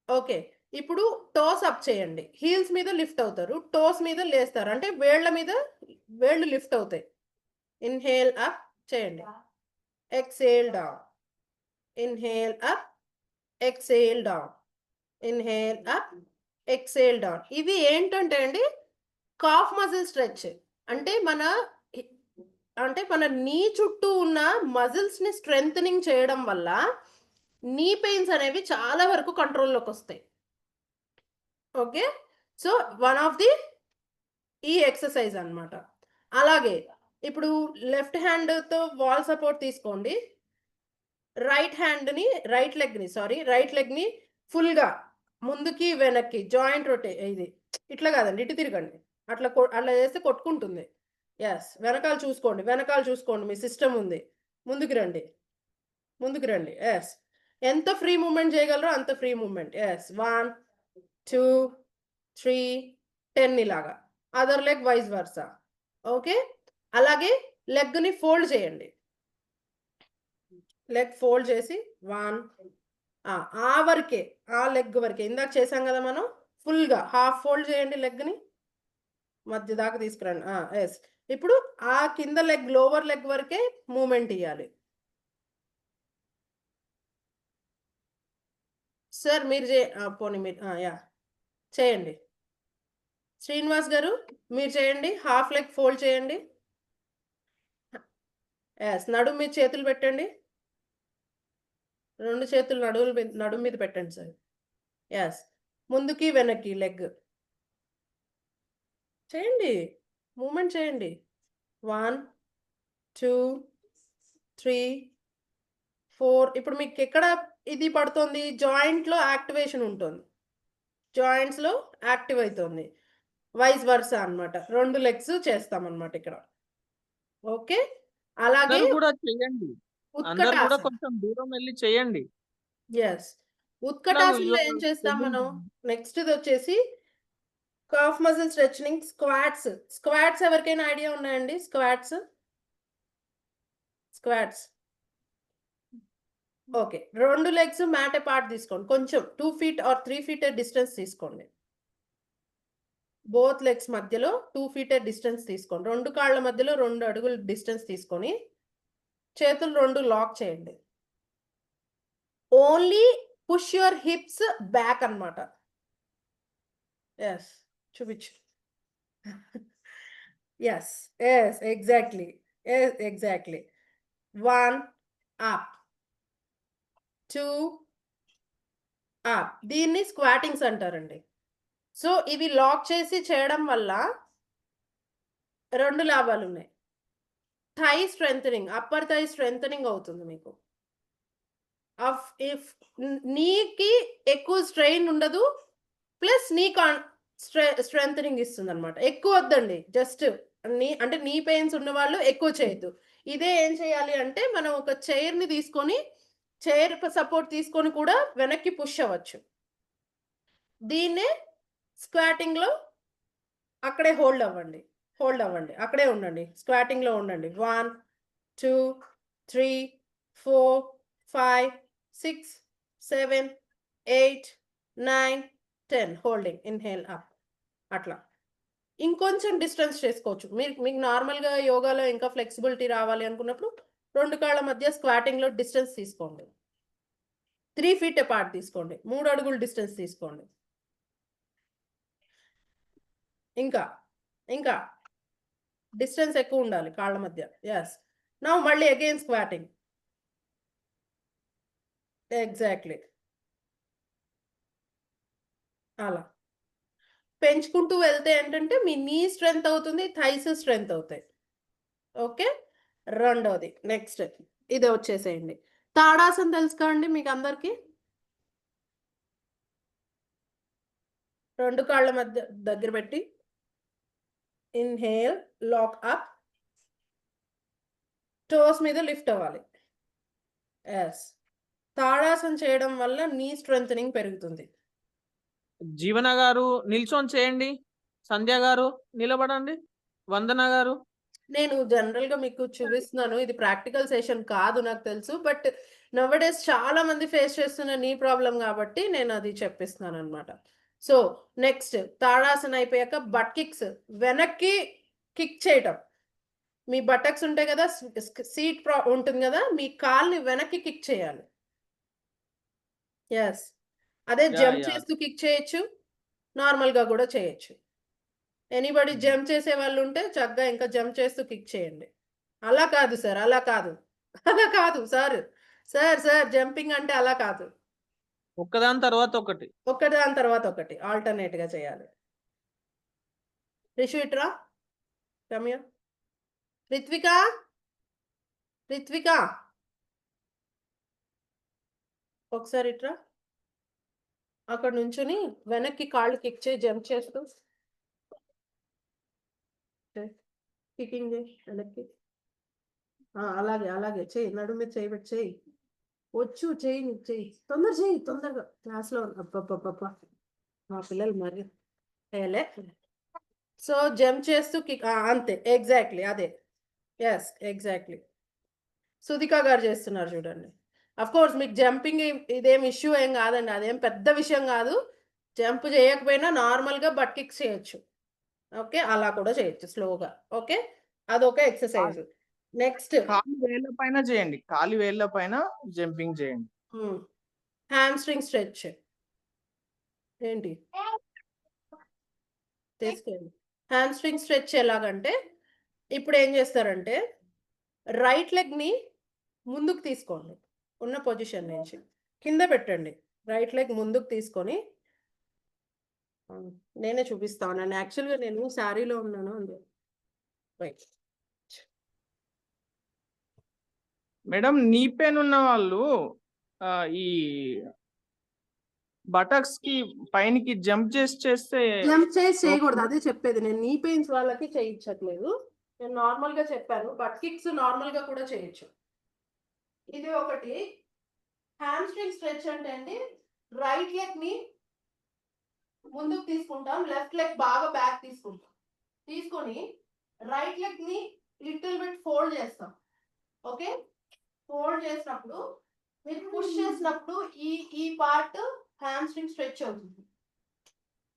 ఓకే. ఇప్పుడు టోస్ అప్ చేయండి. హీల్స్ మీద లిఫ్ట్ అవుతారు, టోస్ మీద లేస్తారు. అంటే వేళ్ళ మీద వేళ్ళు లిఫ్ట్ అవుతాయి. ఇన్హేల్ అప్ చేయండి, exhale down. Inhale up, exhale down. Inhale up, exhale down. ఇవి ఏంటంటే అండి కాఫ్ మజిల్ స్ట్రెచ్. అంటే మన అంటే మన నీ చుట్టూ ఉన్న మజిల్స్‌ని స్ట్రెంథెనింగ్ చేయడం వల్ల నీ పెయిన్స్ అనేవి చాలా వరకు కంట్రోల్‌లోకి వస్తాయి. Okay. So, one of the ఈ ఎక్సర్సైజ్ అన్నమాట. అలాగే ఇప్పుడు లెఫ్ట్ హ్యాండ్‌తో వాల్ సపోర్ట్ తీసుకోండి. రైట్ లెగ్‌ని ఫుల్‌గా ముందుకి, వెనక్కి జాయింట్ ఇది ఇట్లా కాదండి. ఇటు తిరగండి. అట్లా చేస్తే కొట్టుకుంటుంది. యెస్. వెనకాల చూసుకోండి. మీ సిస్టమ్ ఉంది. ముందుకు రండి. యెస్. ఎంత ఫ్రీ మూవ్‌మెంట్ చేయగలరో అంత ఫ్రీ మూవ్‌మెంట్. యెస్. 1, 2, 3, 10 ఇలాగా. Other leg vice versa. Okay. అలాగే లెగ్‌ని ఫోల్డ్ చేయండి. లెగ్ ఫోల్డ్ చేసి 1 ఆ వరకే. ఆ లెగ్ వరకే. ఇందాక చేసాం కదా మనం. ఫుల్‌గా హాఫ్ ఫోల్డ్ చేయండి లెగ్‌ని. మధ్య దాకా తీసుకురండి. యెస్. ఇప్పుడు ఆ కింద లెగ్ లోవర్ లెగ్ వరకే మూవ్‌మెంట్ ఇయ్యాలి. సార్ మీరు పోనీ మీరు యాహ్! చేయండి. శ్రీనివాస్ గారు మీరు చేయండి. హాఫ్ లెగ్ ఫోల్డ్ చేయండి. యెస్. నడుము మీద చేతులు పెట్టండి. 2 చేతులు నడుము మీద పెట్టండి సార్. యెస్. ముందుకి, వెనక్కి లెగ్. చేయండి. మూవ్‌మెంట్ చేయండి. 1, 2, 3, 4 ఇప్పుడు మీకెక్కడ ఇది పడుతోంది? జాయింట్‌లో యాక్టివేషన్ ఉంటుంది. జాయింట్స్‌లో యాక్టివ్ అయితుంది. వైస్ వర్సా అన్నమాట. 2 లెగ్స్ చేస్తామన్నమాట ఇక్కడ. ఓకే. అలాగే అందరూ కూడా చెయ్యండి. అందరూ కూడా ఉత్కటాసన. కొంచెం దూరం వెళ్లి చేయండి. యెస్. ఇట్లా ఉత్కటాసనలో ఏం చేస్తాం మనం? నెక్స్ట్‌దొచ్చేసి calf muscle strengthening squats. Squats ఎవరికైనా ఐడియా ఉన్నాయండి? Squats. Okay. 2 legs mat apart తీసుకోండి. కొంచెం 2 ఫీట్ ఆర్ 3 ఫీట్ డిస్టెన్స్ తీసుకోండి. బోత్ లెగ్స్ మధ్యలో 2 ఫీట్ డిస్టెన్స్ తీసుకోండి. 2 కాళ్ళ మధ్యలో 2 అడుగులు డిస్టెన్స్ తీసుకొని చేతులు 2 లాక్ చేయండి. Only push your hips back అన్నమాట. యెస్. చూపించు. Yes. Exactly. Exactly. 1 up. 2 up. దీన్ని స్క్వాటింగ్స్ అంటారండి. సో, ఇవి లాక్ చేసి చేయడం వల్ల 2 లాభాలున్నాయి. Thigh strengthening, upper thigh strengthening అవుతుంది మీకు. ఇఫ్ నీకి ఎక్కువ స్ట్రెయిన్ ఉండదు. ప్లస్ నీ స్ట్రెంథెనింగ్ ఇస్తుందన్నమాట. ఎక్కువ వద్దండి. జస్ట్ అంటే నీ పెయిన్స్ ఉన్నవాళ్ళు ఎక్కువ చేయొద్దు. ఇదే ఏం చేయాలి అంటే మనం ఒక చైర్‌ని తీసుకొని చైర్ సపోర్ట్ తీసుకొని కూడా వెనక్కి పుష్ అవ్వచ్చు. దీన్నే స్క్వాటింగ్‌లో అక్కడే హోల్డ్ అవ్వండి. అక్కడే ఉండండి. స్క్వాటింగ్‌లో ఉండండి. 1, 2, 3, 4, 5, 6, 7, 8, 9, 10 హోల్డింగ్. Inhale up. అట్లా. ఇంకొంచెం డిస్టెన్స్ చేసుకోవచ్చు. మీకు నార్మల్‌గా యోగాలో ఇంకా ఫ్లెక్సిబిలిటీ రావాలి అనుకున్నప్పుడు 2 కాళ్ళ మధ్య స్క్వాటింగ్‌లో డిస్టెన్స్ తీసుకోండి. 3 ఫీట్ అపార్ట్ తీసుకోండి. 3 అడుగులు డిస్టెన్స్ తీసుకోండి. ఇంకా డిస్టెన్స్ ఎక్కువ ఉండాలి కాళ్ళ మధ్య. యెస్. నౌ మళ్ళీ అగైన్ స్క్వాటింగ్. ఎగ్జాక్ట్‌లీ. అలా. పెంచుకుంటూ వెళ్తే ఏంటంటే మీ నీ స్ట్రెంత్ అవుతుంది. థైస్ స్ట్రెంత్ అవుతాయి. ఓకే. రెండోది నెక్స్ట్ ఇది వచ్చేసేయండి. తాడాసన తెలుసు కదండీ మీకందరికి? 2 కాళ్ళ మధ్య దగ్గర పెట్టి ఇన్‌హేల్, లాక్ అప్. టోస్ మీద లిఫ్ట్ అవ్వాలి. యెస్. తాడాసన చేయడం వల్ల నీ స్ట్రెంథెనింగ్ పెరుగుతుంది. జీవన గారు నిల్చొని చేయండి. సంధ్య గారు నిలబడండి. వందన గారు నేను జనరల్‌గా మీకు చూపిస్తున్నాను. ఇది ప్రాక్టికల్ సెషన్ కాదు నాకు తెలుసు. బట్ నౌ-ఎ-డేస్ చాలా మంది ఫేస్ చేస్తున్న నీ ప్రాబ్లమ్ గాబట్టి నేనది చెప్పిస్తున్నాననమాట. సో, నెక్స్ట్ తాడాసన అయిపోయాక బట్ కిక్స్. వెనక్కి కిక్ చేయటం. మీ బటక్స్ ఉంటాయి గదా! సీట్ ఉంటుంది గదా! మీ కాలుని వెనక్కి కిక్ చేయాలి. యెస్. అదే జంప్ యాహ్! చేస్తూ కిక్ చేయొచ్చు. నార్మల్‌గా గూడా చేయొచ్చు. ఎనీబడీ జంప్ చేసే వాళ్ళుంటే చక్కగా ఇంకా జంప్ చేస్తూ కిక్ చేయండి. అలా కాదు సార్, అలా కాదు. అలా కాదు సార్. సార్ జంపింగ్ అంటే అలా కాదు. ఒక్కదాని తర్వాత ఒకటి. ఒకదాని తర్వాత ఒకటి ఆల్టర్‌నేట్‌గా చేయాలి. రిషు ఇట్రా. Come here. రిత్విక. రిత్విక. ఒకసారి ఇట్రా. అక్కడ నుంచొని వెనక్కి కాళ్ళు కిక్ చేయి జంప్ చేస్తూ. కికింగ్ చేయి వెనక్కి. అలాగే చెయ్యి. నడుము మీద చెయ్యి పెట్టి చెయ్యి. వచ్చు చెయ్యి నీకు చెయ్యి. తొందరగా. క్లాస్‌లో అబ్బబ్బబ్బబ్బా! మా పిల్లలు మరి ఏలే. సో, జంప్ చేస్తూ కిక్ అంతే. ఎగ్జాక్ట్‌లీ అదే. యెస్. ఎగ్జాక్ట్‌లీ. సుధిక గారు చేస్తున్నారు చూడండి. అఫ్‌కోర్స్ మీకు జంపింగ్ ఇదేం ఇష్యూ ఏం కాదండి. అదేం పెద్ద విషయం కాదు. జంప్ చేయకపోయినా నార్మల్‌గా బట్ కిక్స్ చేయొచ్చు. ఓకే. అలా కూడా చేయొచ్చు స్లోగా. ఓకే. అదొక ఎక్సర్‌సైజ్. నెక్స్ట్ కాలి వేళ్ళ పైన చేయండి. కాలి వేళ్ళ పైన జంపింగ్ చేయండి. Hamstring stretch. ఏంటి? తీసుకోండి. హామ్‌స్ట్రింగ్ స్ట్రెచ్ ఎలాగంటే ఇప్పుడు ఏం చేస్తారంటే రైట్ లెగ్‌ని ముందుకు తీసుకోండి. ఉన్న పొజిషన్ నుంచి. కింద పెట్టండి. రైట్ లెగ్ ముందుకు తీసుకొని నేనే చూపిస్తా ఉన్నాను. యాక్చువల్‌గా నేను శారీలో ఉన్నాను అంతే. రైట్. మేడం నీ పెయిన్ ఉన్న వాళ్ళు ఈ బటక్స్ కి పైనకి జంప్ చేస్తే జంప్ చేసి చేయకూడదు. అదే చెప్పేది. నేను నీ పెయిన్స్ వాళ్ళకి చేయించట్లేదు. నేను నార్మల్‌గా చెప్పాను. బట్ కిక్స్ నార్మల్‌గా కూడా చేయొచ్చు. ఇది ఒకటి. హామ్‌స్ట్రింగ్ స్ట్రెచ్ అంటే అండి రైట్ లెగ్‌ని ముందుకు తీసుకుంటాం. లెఫ్ట్ లెగ్ బాగా బ్యాక్ తీసుకుంటాం. తీసుకొని రైట్ లెగ్‌ని లిటిల్ బిట్ ఫోల్డ్ చేస్తాం. ఓకే. ఫోల్డ్ చేసినప్పుడు మీరు పుష్ చేసినప్పుడు ఈ పార్ట్ హామ్‌స్ట్రింగ్ స్ట్రెచ్ అవుతుంది.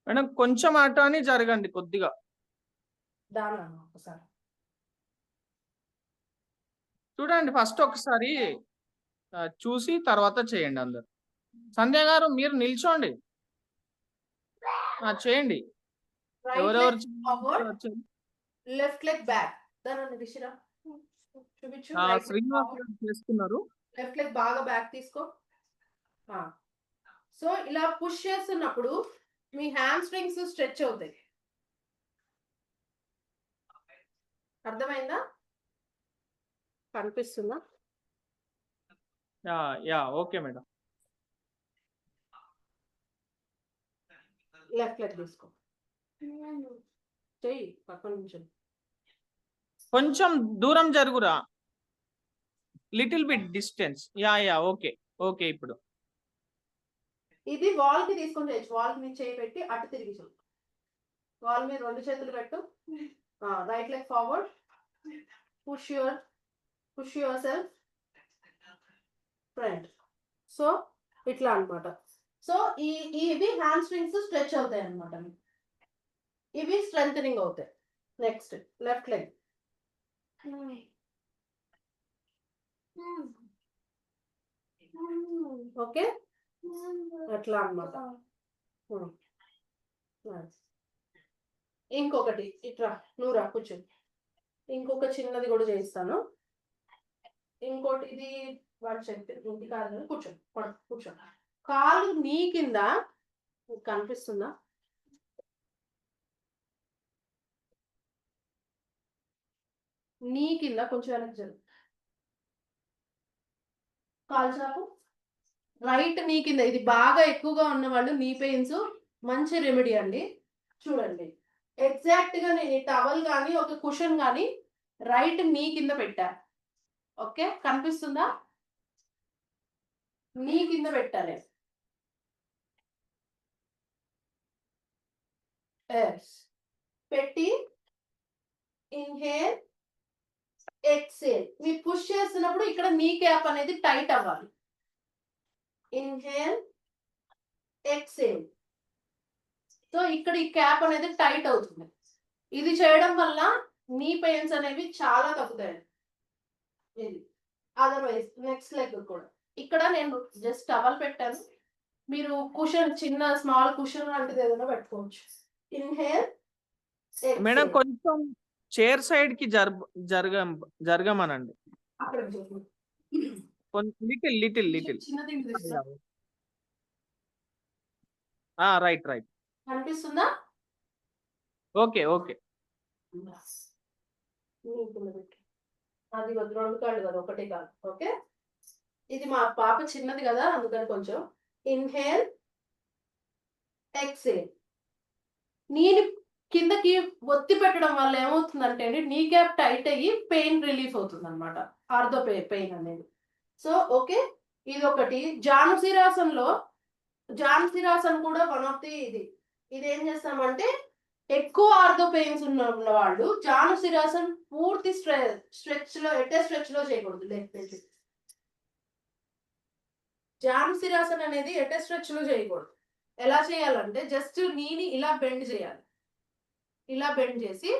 మేడం కొంచెం అటు అని జరగండి కొద్దిగా. దానమ్మ ఒకసారి. చూడండి ఫస్ట్ ఒకసారి చూసి తర్వాత చేయండి అందరు. సంధ్య గారు మీరు నిల్చోండి. చేయండి. రైట్ ఎవరెవరు leg forward, left leg back. దానన్న దిశరా. చూపించు. రైట్ లెగ్ శ్రీనివాస్ ఫార్వర్డ్, గారు చేస్తున్నారు. లెఫ్ట్ లెగ్ బాగా బ్యాక్ తీసుకో. సో ఇలా పుష్ చేస్తున్నప్పుడు మీ హామ్‌స్ట్రింగ్స్ స్ట్రెచ్ అవుతాయి. అర్థమైందా? కనిపిస్తుందా? Okay madam. లెఫ్ట్ లెగ్ తీసుకో. చెయ్యి పక్కన నుంచి. కొంచెం దూరం జరుగురా. Little bit distance. ఓకే ఇప్పుడు. ఇది వాల్ కి తీసుకొని చేయొచ్చు. వాల్ మీద చేయి పెట్టి అటు తిరిగి చూడు. వాల్ మీద 2 చేతులు పెట్టు. Right leg forward. Push your self front. So ఇట్లా అన్నమాట. సో ఇవి హామ్‌స్ట్రింగ్స్ స్ట్రెచ్ అవుతాయి అన్నమాట. ఇవి స్ట్రెంథెనింగ్ అవుతాయి. Next left leg. ఓకే. అట్లా అన్నమాట. ఇంకొకటి ఇట్రా నువ్వు రా కూర్చో. ఇంకొక చిన్నది కూడా చేయిస్తాను. ఇంకోటి ఇది వాడు చెప్పి ఇంటి కాదు కూర్చో. కాలు నీ కింద కనిపిస్తుందా? నీ కింద కొంచెం వెనక్కి జరుగు. కాలు చాపు. రైట్ నీ కింద. ఇది బాగా ఎక్కువగా ఉన్న వాళ్ళు నీ పెయిన్స్ మంచి రెమెడీ అండి. చూడండి ఎగ్జాక్ట్ గా నేను టవల్ కానీ ఒక కుషన్ కానీ రైట్ నీ కింద పెట్టా. ఓకే కనిపిస్తుందా? నీ కింద పెట్టాలి. పెట్టి ఇన్హేల్ ఎక్సేల్. మీరు పుష్ చేస్తున్నప్పుడు ఇక్కడ నీ క్యాప్ అనేది టైట్ అవ్వాలి. Inhale exhale. సో ఇక్కడ ఈ క్యాప్ అనేది టైట్ అవుతుంది. ఇది చేయడం వల్ల నీ పెయిన్స్ అనేవి చాలా తగ్గుతాయి. ఇది అదర్వైజ్ నెక్స్ట్ లెగ్ కూడా ఇక్కడ నేను జస్ట్ టవల్ పెట్టాను. మీరు కుషన్ చిన్న స్మాల్ కుషన్ లాంటిది ఏదైనా పెట్టుకోవచ్చు. ఇన్హేల్ మేడం కొంచెం చైర్ సైడ్ కి జరగమనండి. అక్కడ చూడు. లిటిల్ చిన్నది తీస్తా. రైట్ కనిపిస్తుందా? ఓకే అది 2 కాళ్ళు కదా, ఒకటే కాదు. ఓకే, ఇది మా పాప చిన్నది కదా, అందుకని కొంచెం ఇన్హేల్ ఎక్సేల్. నీని కిందకి ఒత్తి పెట్టడం వల్ల ఏమవుతుందంటే అండి, నీ క్యాప్ టైట్ అయ్యి పెయిన్ రిలీఫ్ అవుతుంది అనమాట, ఆర్థో పెయిన్ అనేది. సో ఓకే, ఇది ఒకటి. జానుశిరాసన్ కూడా వన్ ఆఫ్ ది ఇది ఏం చేస్తామంటే, ఎక్కువ ఆర్థో పెయిన్స్ ఉన్న వాళ్ళు జానుశిరాసన్ పూర్తి స్ట్రెచ్ లో చేయకూడదు. లేదు, జానుశిరాసన్ అనేది ఎటే స్ట్రెచ్ లో చేయకూడదు. ఎలా చేయాలంటే జస్ట్ నీని ఇలా బెండ్ చేయాలి. ఇలా బెండ్ చేసి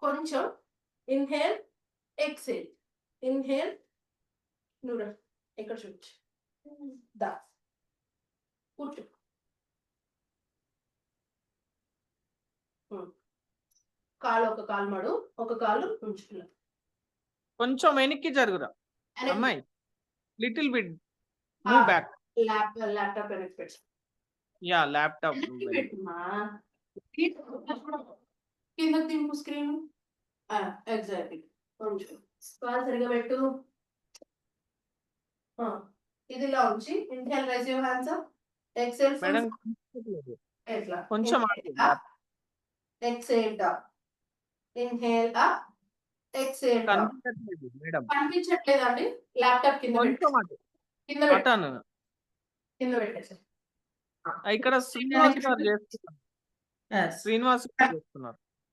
కొంచెం ఇన్హేల్ ఎక్సేల్. ఇన్హేల్, నువ్వు ఎక్కడ చూపించు, దా కూర్చో. కాలు ఒక కాలు మడు, ఒక కాలు ఉంచుకున్నా. కొంచెం వెనక్కి జరుగురా అమ్మాయి. Little bit move back. Laptop వెనక్కి పెట్టు. ల్యాప్టాప్ పెట్టుమా, కిందకి దింపు స్క్రీన్. ఎగ్జాక్ట్లీ, కొంచెం కాలు సరిగా పెట్టు. ఇది ఇలా ఉంచి inhale rise your hands up. Exhale madam ఎట్లా కొంచెం exhale down. Inhale up, exhale down. కనిపించట్లేదు మేడం. కనిపించట్లేదండి? ల్యాప్టాప్ కింద పెట్టు. కింద పెట్టు. కింద పెట్టేసి ఇక్కడ శ్రీనివాస్ గారు చేస్తున్నారు.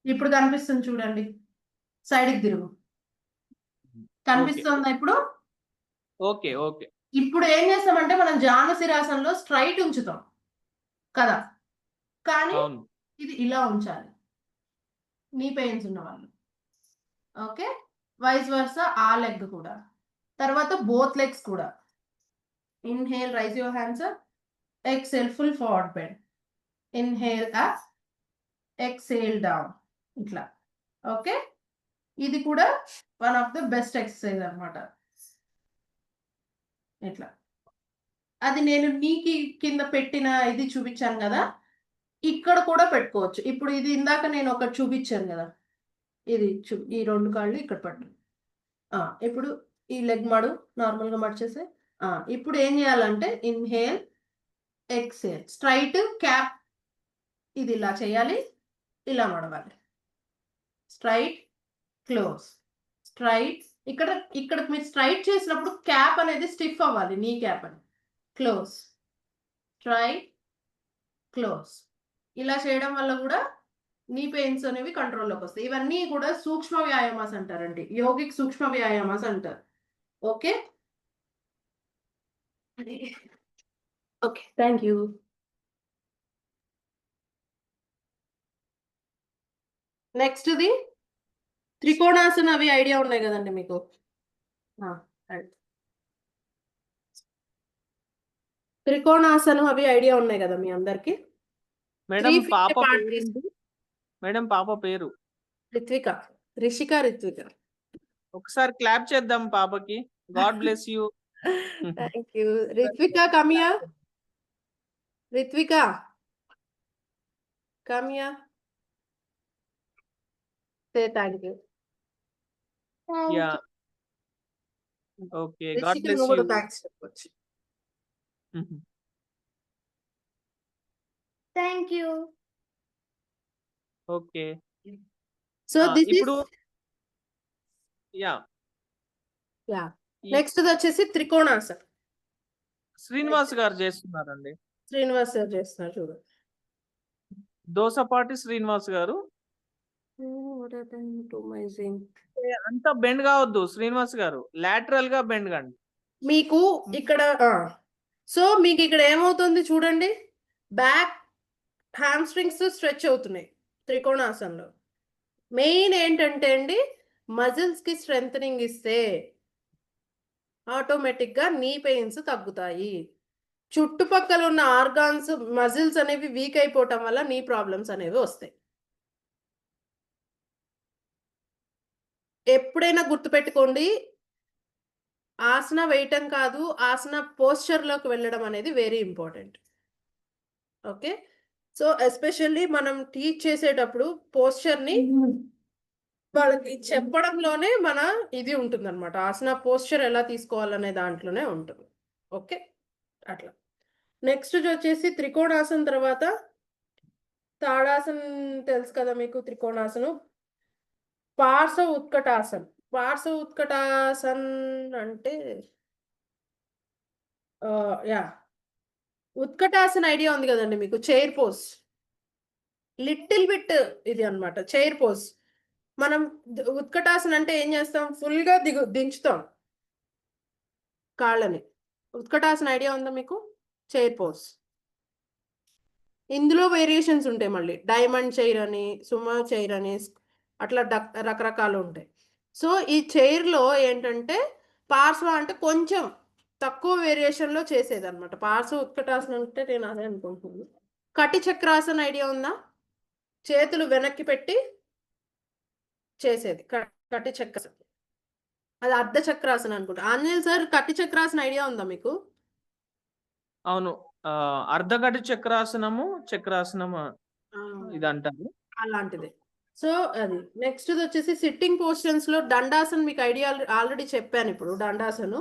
ఇప్పుడు కనిపిస్తుంది చూడండి, సైడ్కి తిరుగు. కనిపిస్తుందా ఇప్పుడు? ఓకే ఇప్పుడు ఏం చేస్తామంటే మనం జానుశిరాసనంలో స్ట్రైట్ ఉంచుతాం కదా, కానీ ఇది ఇలా ఉంచాలి నీ పెయిన్స్ ఉన్న వాళ్ళు. ఓకే, వైస్ వర్సా ఆ లెగ్ కూడా. తర్వాత బోత్ లెగ్స్ కూడా. Inhale rise your hands up, exhale full forward bend. Inhale up, exhale down, ఇట్లా. ఓకే, ఇది కూడా one of the best exercise అన్నమాట. ఇట్లా అది నేను నీకి కింద పెట్టిన ఇది చూపించాను కదా, ఇక్కడ కూడా పెట్టుకోవచ్చు. ఇప్పుడు ఇది ఇందాక నేను ఒకటి చూపించాను కదా, ఇది ఈ 2 కాళ్ళు ఇక్కడ పట్టు. ఇప్పుడు ఈ లెగ్ మడు, నార్మల్గా మడిచేసే. ఇప్పుడు ఏం చేయాలంటే ఇన్హేల్ ఎక్సేల్, స్ట్రైట్ క్యాప్ ఇది ఇలా చేయాలి, ఇలా మడవాలి. Straight close, straight. ఇక్కడ మీరు స్ట్రైట్ చేసినప్పుడు క్యాప్ అనేది స్టిఫ్ అవ్వాలి, నీ క్యాప్ అని. Close, straight, close. ఇలా చేయడం వల్ల కూడా నీ పెయిన్స్ అనేవి కంట్రోల్లోకి వస్తాయి. ఇవన్నీ కూడా సూక్ష్మ వ్యాయామాస్ అంటారండి, యోగిక్ సూక్ష్మ వ్యాయామాస్ అంటారు. Okay thank you. నెక్స్ట్ది త్రికోణాసన, అవి ఐడియా ఉన్నాయి కదండి మీకు? త్రికోణాసనం అవి ఐడియా ఉన్నాయి కదా మీ అందరికి? మేడం పాప పేరు రిషిక రిత్విక. ఒకసారి క్లాప్ చేద్దాం పాపకి. God bless you. Thank you. Ritvika come here, Ritvika come here, say thank you. Okay, God bless you. Thank you. Okay, so this ఇప్పుడు నెక్స్ట్ వచ్చేసి త్రికోణాసనం. శ్రీనివాస్ గారు చేస్తున్నారండి. శ్రీనివాస్ గారు చేస్తున్నారు చూడండి. దోసపాటి శ్రీనివాస్ గారు. అంత బెండ్ కావద్దు శ్రీనివాస్ గారు, లాటరల్ గా బెండ్ కండి మీకు ఇక్కడ. సో మీకు ఇక్కడ ఏమవుతుంది చూడండి, బ్యాక్ హ్యామ్స్ట్రింగ్స్ స్ట్రెచ్ అవుతున్నాయి త్రికోణాసనంలో. మెయిన్ ఏంటంటే అండి, మజిల్స్ కి స్ట్రెంథనింగ్ ఇస్తే ఆటోమేటిక్ గా నీ పెయిన్స్ తగ్గుతాయి. చుట్టుపక్కల ఉన్న ఆర్గాన్స్ మజిల్స్ అనేవి వీక్ అయిపోవటం వల్ల నీ ప్రాబ్లమ్స్ అనేవి వస్తాయి. ఎప్పుడైనా గుర్తుపెట్టుకోండి, ఆసన వేయటం కాదు, ఆసన పోస్చర్‌లోకి వెళ్ళడం అనేది very important. Okay. So, especially మనం టీచ్ చేసేటప్పుడు పోస్చర్‌ని వాళ్ళకి చెప్పడంలోనే మన ఇది ఉంటుందన్నమాట. ఆసన పోస్చర్ ఎలా తీసుకోవాలనే దాంట్లోనే ఉంటుంది. ఓకే. అట్లా. నెక్స్ట్‌దొచ్చేసి త్రికోణాసనం తర్వాత తాడాసనం తెలుసు కదా మీకు త్రికోణాసనం. పార్శ్వ ఉత్కటాసన్. పార్శ్వ ఉత్కటాసన్ అంటే యాహ్! ఉత్కటాసన్ ఐడియా ఉంది గదండీ మీకు. Chair pose. లిటిల్ బిట్ ఇది అన్నమాట. Chair pose. మనం ఉత్కటాసన అంటే ఏం చేస్తాం? ఫుల్‌గా దించుతాం కాళ్ళని. ఉత్కటాసన ఐడియా ఉందా మీకు? Chair pose. ఇందులో వేరియేషన్స్ ఉంటాయి మళ్ళీ. డైమండ్ చైర్ అని, సుమో చైర్ అని అట్లా రకరకాలుంటాయి. సో, ఈ చైర్‌లో ఏంటంటే పార్శ్వ అంటే కొంచెం తక్కువ వేరియేషన్‌లో చేసేదన్నమాట. పార్శ్వ ఉత్కటాసన అంటే నేను అదే అనుకుంటున్నాను. కటి చక్రాసన ఐడియా ఉందా? చేతులు వెనక్కి పెట్టి చేసేది. కటి చక్రాసన. అది అర్ధ చక్రాసన అనుకుంటా. ఆంజనేయులు సార్ కటి చక్రాసన ఐడియా ఉందా మీకు? అవును. అర్ధఘట చక్రాసనము, చక్రాసనం ఆ! ఇదంటారు. అలాంటిదే. సో, అది. నెక్స్ట్‌దొచ్చేసి సిట్టింగ్ పొజిషన్స్‌లో దండాసన్ మీకు ఐడియా ఆల్రెడీ చెప్పానిప్పుడు దండాసను.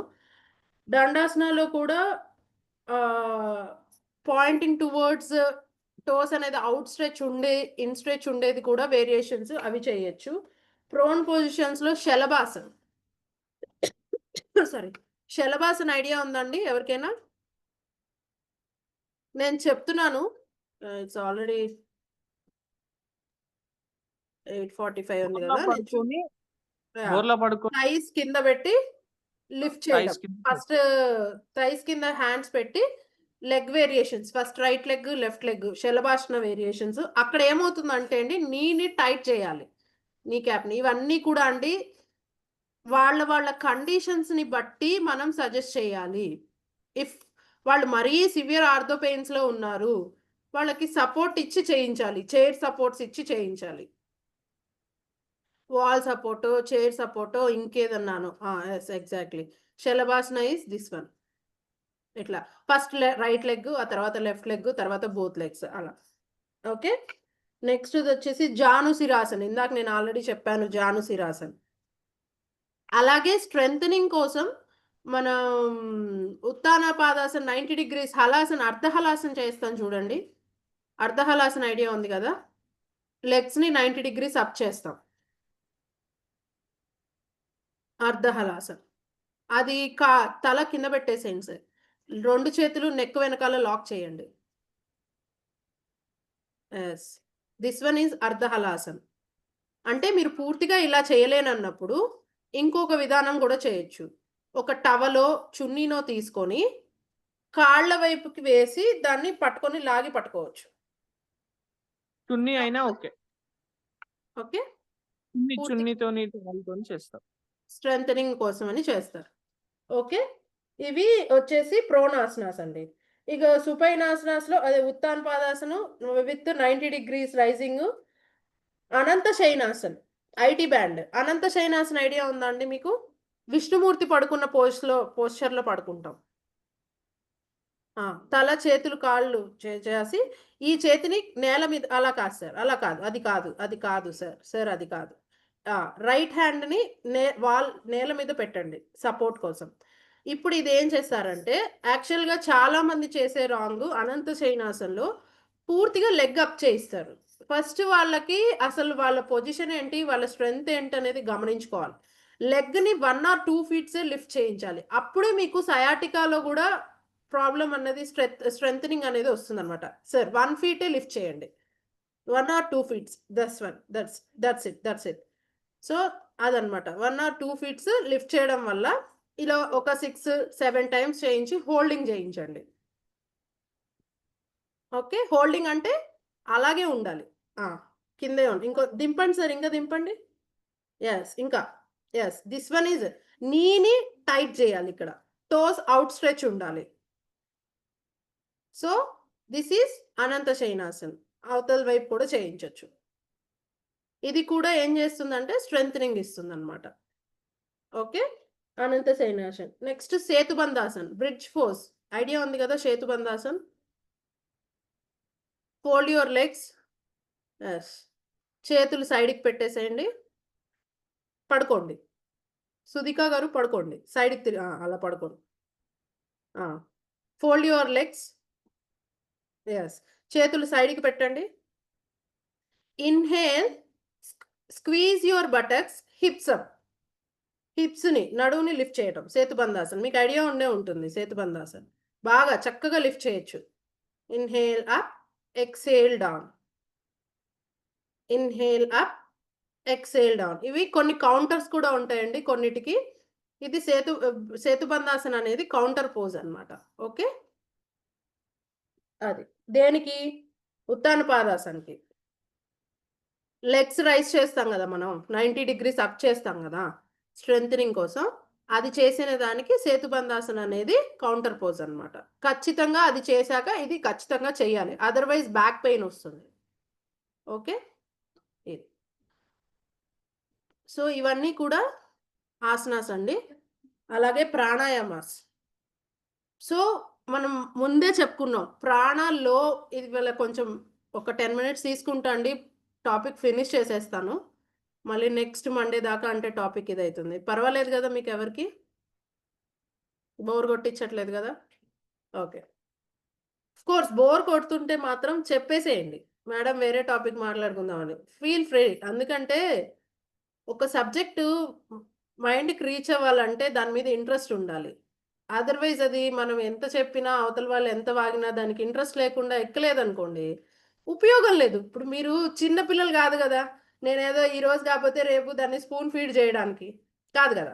దండాసనాలో కూడా ఆహ్, పాయింటింగ్ టువర్డ్స్ టోస్ అనేది ఔట్ స్ట్రెచ్ ఇన్ స్ట్రెచ్ ఉండేది కూడా వేరియేషన్స్ అవి చేయొచ్చు. ప్రోన్ పొజిషన్స్‌లో శలభాసన్. సారీ. శలభాసన్ ఐడియా ఉందండి ఎవరికైనా? నేను చెప్తున్నాను. ఇట్స్ ఆల్రెడీ 8:45 ఉంది బోర్లా గదా! పడుకొని యాహ్! బోర్లా పడుకొని థైస్ కింద పెట్టి లిఫ్ట్ చేయడం. థైస్ కింద ఫస్ట్ థైస్ కింద హ్యాండ్స్ పెట్టి leg variations. First right leg, left leg Shalabhasana variations. అక్కడ ఏమవుతుందంటే అండి నీని టైట్ చేయాలి. నీ క్యాప్‌ని. ఇవన్నీ కూడా అండి వాళ్ళ కండిషన్స్‌ని బట్టి మనం సజెస్ట్ చేయాలి. ఇఫ్ వాళ్ళు మరీ సివియర్ ఆర్థో పెయిన్స్‌లో ఉన్నారు. వాళ్ళకి సపోర్ట్ ఇచ్చి చేయించాలి. చైర్ సపోర్ట్స్ ఇచ్చి చేయించాలి. వాల్ సపోర్టో, చైర్ సపోర్టో ఇంకేదన్నానో. Yes exactly. Shalabhasana is this one. ఇట్లా ఫస్ట్ రైట్ లెగ్, ఆ తర్వాత లెఫ్ట్ లెగ్, తర్వాత బోత్ లెగ్స్ అలా. ఓకే. నెక్స్ట్‌దొచ్చేసి జానుశిరాసన్. ఇందాక నేను ఆల్రెడీ చెప్పాను జానుశిరాసన్. అలాగే స్ట్రెంథెనింగ్ కోసం మనం ఉత్తానపాదాసన్ 90 డిగ్రీస్ హలాసన్, అర్ధ హలాసన్ చేస్తాం చూడండి. అర్ధ హలాసన్ ఐడియా ఉంది గదా! లెగ్స్‌ని 90 డిగ్రీస్ అప్ చేస్తాం. అర్ధ హలాసన్. అది తల కింద పెట్టేసేయండి సార్. 2 చేతులు నెక్ వెనకాల లాక్ చేయండి. యెస్. థిస్ వన్ ఈస్ అర్ధ హలాసన్. అంటే మీరు పూర్తిగా ఇలా చేయలేనన్నప్పుడు ఇంకొక విధానం గూడా చేయొచ్చు. ఒక టవలో, చున్నీనో తీసుకొని కాళ్ళ వైపుకి వేసి దాన్ని పట్టుకొని లాగి పట్టుకోవచ్చు. చున్నీ అయినా ఓకే. ఓకే. పూర్తిగా చున్నీతోని టవల్‌తోని చేస్తాం. స్ట్రెంథెనింగ్ కోసమని చేస్తారు. ఓకే. ఇవి వచ్చేసి ప్రోనాసనాస్ అండి. ఇక సుపైనాసనాస్‌లో అదే Uttana Padasanam with 90 degrees raising. Ananta Shayanasan. IT band. Ananta Shayanasan idea ఉందా అండి మీకు? విష్ణుమూర్తి పడుకున్న పోస్చర్‌లో పడుకుంటాం. తల, చేతులు, కాళ్ళు చేసి ఈ చేతిని నేల మీద అలా కాదు సార్. అలా కాదు. అది కాదు. అది కాదు సార్. సార్ అది కాదు. రైట్ హ్యాండ్‌ని నేల మీద పెట్టండి సపోర్ట్ కోసం. ఇప్పుడు ఇదేం చేస్తారంటే యాక్చువల్‌గా చాలా మంది చేసే రాంగు అనంత శయనాసనంలో పూర్తిగా లెగ్ అప్ చేయిస్తారు. ఫస్ట్ వాళ్ళకి అసలు వాళ్ళ పొజిషన్ ఏంటి? వాళ్ళ స్ట్రెంత్ ఏంటనేది గమనించుకోవాలి. లెగ్‌ని 1 ఆర్ 2 ఫీట్సే లిఫ్ట్ చేయించాలి. అప్పుడే మీకు సయాటికాలో గూడా ప్రాబ్లమ్ అన్నది స్ట్రెంథెనింగ్ అనేది వస్తుందన్నమాట. సార్ 1 ఫీటే లిఫ్ట్ చేయండి. 1 or 2 feets. That's it. So, అదనమాట. 1 ఆర్ 2 ఫీట్స్ లిఫ్ట్ చేయడం వల్ల ఇలా ఒక 6, 7 టైమ్స్ చేయించి హోల్డింగ్ చేయించండి. ఓకే. హోల్డింగ్ అంటే అలాగే ఉండాలి. ఆ! కిందే ఇంకో దింపండి సార్. ఇంకా దింపండి. ఇంకా. దిస్ వన్ ఈజ్ నీని టైట్ చేయాలిక్కడ. టోస్ ఔట్ స్ట్రెచ్ ఉండాలి. So, this is Ananta Shayanasan. అవతల వైపు కూడా చేయించొచ్చు. ఇది కూడా ఏం చేస్తుందంటే స్ట్రెంథనింగ్ ఇస్తుంది అనమాట. Okay, Ananta Shayanasan. Next Setubandhasan, bridge pose. Idea ఉంది కదా Setubandhasan? Fold your legs. Yes, చేతులు సైడ్కి పెట్టేసేయండి, పడుకోండి. సుధికా గారు పడుకోండి, సైడ్కి తిరిగి అలా పడుకోండి. Fold your legs. ఎస్, చేతులు సైడ్కి పెట్టండి. Inhale, squeeze your buttocks, hips up. హిప్స్ని, నడువుని లిఫ్ట్ చేయటం సేతుబంధాసన్. మీకు ఐడియా ఉండే ఉంటుంది సేతుబంధాసన్. బాగా చక్కగా లిఫ్ట్ చేయొచ్చు. Inhale up, exhale down. Inhale up, exhale down. ఇవి కొన్ని కౌంటర్స్ కూడా ఉంటాయండి కొన్నిటికి. ఇది సేతుబంధాసన్ అనేది కౌంటర్ పోజ్ అన్నమాట. ఓకే, అది దేనికి? ఉత్తానపాదాసన్కి. లెగ్స్ రైస్ చేస్తాం కదా మనం, 90 degrees అప్ చేస్తాం కదా స్ట్రెంథనింగ్ కోసం. అది చేసిన దానికి సేతుబంధాసన్ అనేది కౌంటర్ పోజ్ అన్నమాట. ఖచ్చితంగా అది చేశాక ఇది ఖచ్చితంగా చేయాలి, అదర్వైజ్ బ్యాక్ పెయిన్ వస్తుంది. ఓకే, ఇది. సో ఇవన్నీ కూడా ఆసనాస్ అండి. అలాగే ప్రాణాయామాస్. సో మనం ముందే చెప్పుకున్నాం ప్రాణాల్లో, ఇది వీళ్ళ కొంచెం ఒక 10 minutes తీసుకుంటా అండి, టాపిక్ ఫినిష్ చేసేస్తాను. మళ్ళీ నెక్స్ట్ మండే దాకా అంటే టాపిక్ ఇది అవుతుంది. పర్వాలేదు కదా మీకు? ఎవరికి బోర్ కొట్టించట్లేదు కదా? ఓకే, కోర్స్ బోర్ కొడుతుంటే మాత్రం చెప్పేసేయండి, మేడం వేరే టాపిక్ మాట్లాడుకుందామని. Feel free. ఎందుకంటే ఒక సబ్జెక్టు మైండ్కి రీచ్ అవ్వాలంటే దాని మీద ఇంట్రెస్ట్ ఉండాలి. అదర్వైజ్ అది మనం ఎంత చెప్పినా, అవతల వాళ్ళు ఎంత వాగినా దానికి ఇంట్రెస్ట్ లేకుండా ఎక్కలేదనుకోండి, ఉపయోగం లేదు. ఇప్పుడు మీరు చిన్న పిల్లలు కాదు కదా, నేనేదో ఈరోజు కాకపోతే రేపు దాన్ని స్పూన్ ఫీడ్ చేయడానికి కాదు కదా.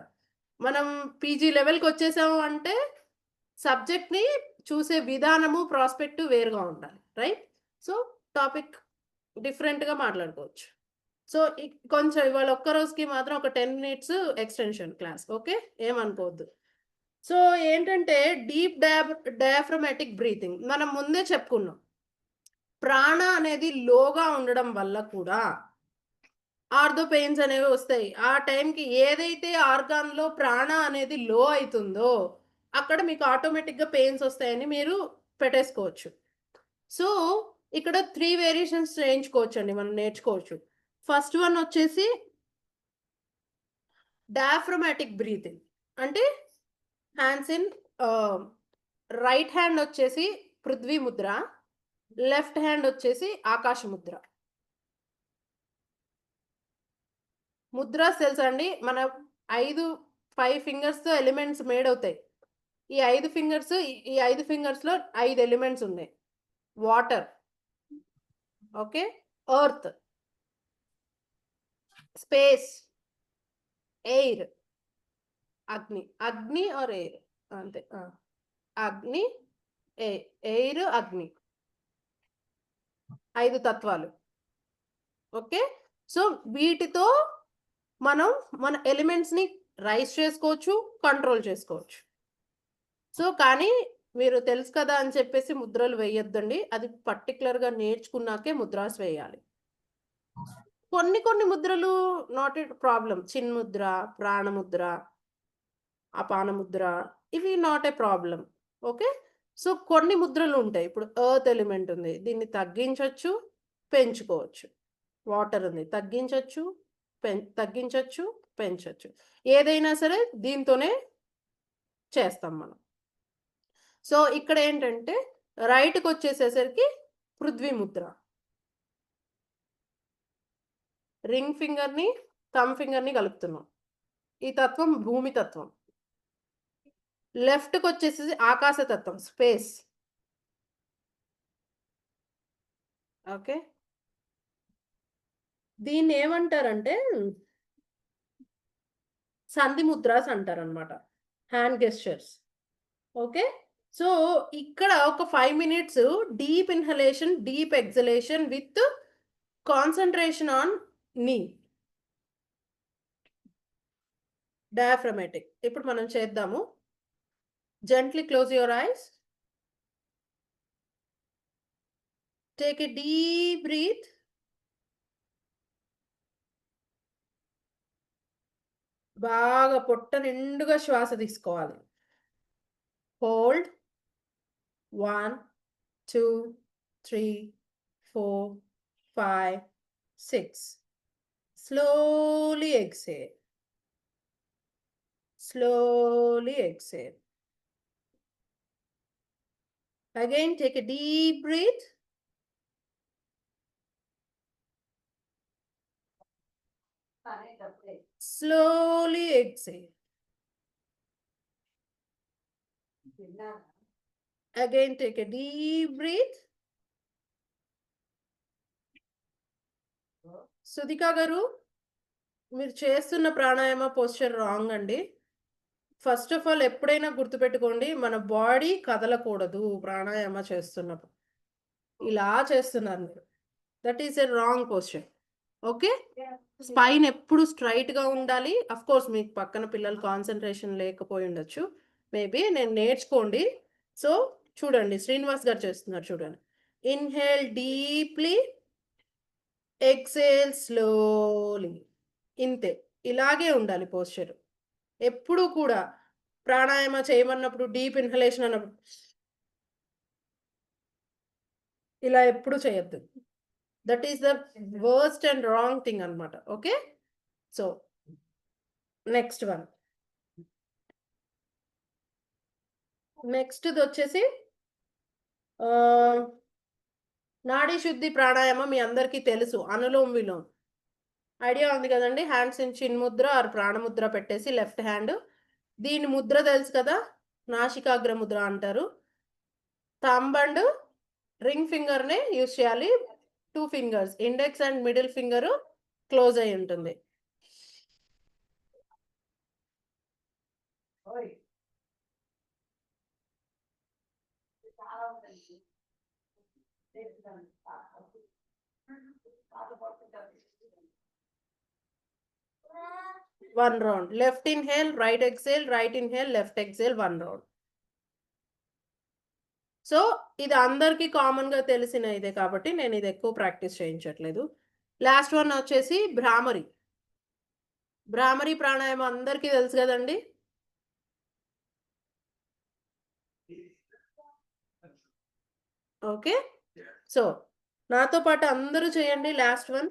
మనం పీజీ లెవెల్కి వచ్చేసాము అంటే సబ్జెక్ట్ని చూసే విధానము, ప్రాస్పెక్టివ్ వేరుగా ఉండాలి, రైట్? సో టాపిక్ డిఫరెంట్గా మాట్లాడుకోవచ్చు. సో కొంచెం ఇవాళ ఒక్క రోజుకి మాత్రం ఒక 10 minutes ఎక్స్టెన్షన్ క్లాస్. ఓకే, ఏమనుకోవద్దు. సో ఏంటంటే డీప్ డయాఫ్రమాటిక్ బ్రీతింగ్ మనం ముందే చెప్పుకున్నాం. ప్రాణ అనేది లోగా ఉండడం వల్ల కూడా ఆర్థో పెయిన్స్ అనేవి వస్తాయి. ఆ టైంకి ఏదైతే ఆర్గాన్లో ప్రాణ అనేది లో అవుతుందో అక్కడ మీకు ఆటోమేటిక్గా పెయిన్స్ వస్తాయని మీరు పెట్టేసుకోవచ్చు. సో ఇక్కడ 3 వేరియేషన్స్ చేయించుకోవచ్చు అండి, మనం నేర్చుకోవచ్చు. ఫస్ట్ వన్ వచ్చేసి డయాఫ్రమాటిక్ బ్రీతింగ్. అంటే హ్యాండ్స్ ఇన్, రైట్ హ్యాండ్ వచ్చేసి పృథ్వీ ముద్ర, లెఫ్ట్ హ్యాండ్ వచ్చేసి ఆకాశ ముద్ర. ముద్రాస్ తెలుసా అండి? మన 5 ఫింగర్స్తో ఎలిమెంట్స్ మేడ్ అవుతాయి. ఈ 5 ఫింగర్స్, ఈ 5 ఫింగర్స్లో 5 ఎలిమెంట్స్ ఉన్నాయి. Water, okay, earth, space, air, అగ్ని. అగ్ని ఆర్ ఎయిర్, అంతే. అగ్ని, ఎయిర్, అగ్ని, 5 తత్వాలు. ఓకే, సో వీటితో మనం మన ఎలిమెంట్స్ని రైస్ చేసుకోవచ్చు, కంట్రోల్ చేసుకోవచ్చు. సో కానీ మీరు తెలుసు కదా అని చెప్పేసి ముద్రలు వేయొద్దండి, అది పర్టికులర్గా నేర్చుకున్నాకే ముద్రాస్ వేయాలి. కొన్ని ముద్రలు నాట్ ఎ ప్రాబ్లం. చిన్ముద్ర, ప్రాణముద్ర, అపానముద్ర, ఇవి not a problem. Okay, so కొన్ని ముద్రలు ఉంటాయి. ఇప్పుడు ఎర్త్ ఎలిమెంట్ ఉంది, దీన్ని తగ్గించవచ్చు, పెంచుకోవచ్చు. వాటర్ ఉంది, తగ్గించవచ్చు, పెంచవచ్చు. ఏదైనా సరే దీంతోనే చేస్తాం మనం. సో ఇక్కడ ఏంటంటే రైట్కి వచ్చేసేసరికి పృథ్వీ ముద్ర. రింగ్ ఫింగర్ని, థమ్ ఫింగర్ని కలుపుతున్నాం. ఈ తత్వం భూమి తత్వం. లెఫ్ట్కి వచ్చేసేసి ఆకాశ తత్వం, స్పేస్. ఓకే, దీన్ని ఏమంటారంటే సంధి ముద్రాస్ అంటారనమాట, హ్యాండ్ గెస్చర్స్. ఓకే, సో ఇక్కడ ఒక 5 minutes deep inhalation, deep exhalation with concentration on knee, diaphragmatic. ఇప్పుడు మనం చేద్దాము. Gently close your eyes. Take a deep breath. బాగా పొట్ట నిండుగా శ్వాస తీసుకోవాలి. Hold 1, 2, 3, 4, 5, 6. Slowly exhale. Slowly exhale. Again, take a deep breath. Slowly exhale. Again, take a deep breath. సుధికా గారు, మీరు చేస్తున్న ప్రాణాయామ పోస్చర్ రాంగ్ అండి. ఫస్ట్ ఆఫ్ ఆల్ ఎప్పుడైనా గుర్తుపెట్టుకోండి, మన బాడీ కదలకూడదు ప్రాణాయామ చేస్తున్నప్పుడు. ఇలా చేస్తున్నారు మీరు. That is a wrong posture. Okay, spine ఎప్పుడు స్ట్రైట్ గా ఉండాలి. అఫ్ కోర్స్ మీకు పక్కన పిల్లలు కాన్సన్ట్రేషన్ లేకపోయి ఉండొచ్చు, మేబీ. నేను నేర్చుకోండి. సో చూడండి, శ్రీనివాస్ గారు చేస్తున్నారు చూడండి. Inhale deeply, exhale slowly. ఇంతే, ఇలాగే ఉండాలి పోస్చర్. ఎప్పుడు కూడా ప్రాణాయామ చేయమన్నప్పుడు డీప్ ఇన్హలేషన్ అన్నప్పుడు ఇలా ఎప్పుడు చేయొద్దు. That is the worst and wrong thing అన్నమాట. Okay, so next one. Next వచ్చేసి నాడీ శుద్ధి ప్రాణాయామం మీ అందరికీ తెలుసు. అనులోమ్ విలోమ్ ఐడియా ఉంది కదండి. హ్యాండ్స్ ఇన్ చిన్ ముద్ర ఆర్ ప్రాణముద్ర పెట్టేసి లెఫ్ట్ హ్యాండ్. దీని ముద్ర తెలుసు కదా, నాసికాగ్ర ముద్ర అంటారు. థంబ్ అండ్ రింగ్ ఫింగర్ నే యూజ్ చేయాలి. 2 fingers, index and middle finger close అయి ఉంటుంది. One round. Left inhale, right exhale, right inhale, left exhale, 1 round. So ఇది అందరికీ కామన్ గా తెలిసిన ఇదే కాబట్టి నేను ఇది ఎక్కువ ప్రాక్టీస్ చేయించట్లేదు. లాస్ట్ వన్ వచ్చేసి భ్రామరి. భ్రామరి ప్రాణాయామం అందరికీ తెలుసు కదండి. ఓకే, సో నాతో పాటు అందరూ చేయండి. లాస్ట్ వన్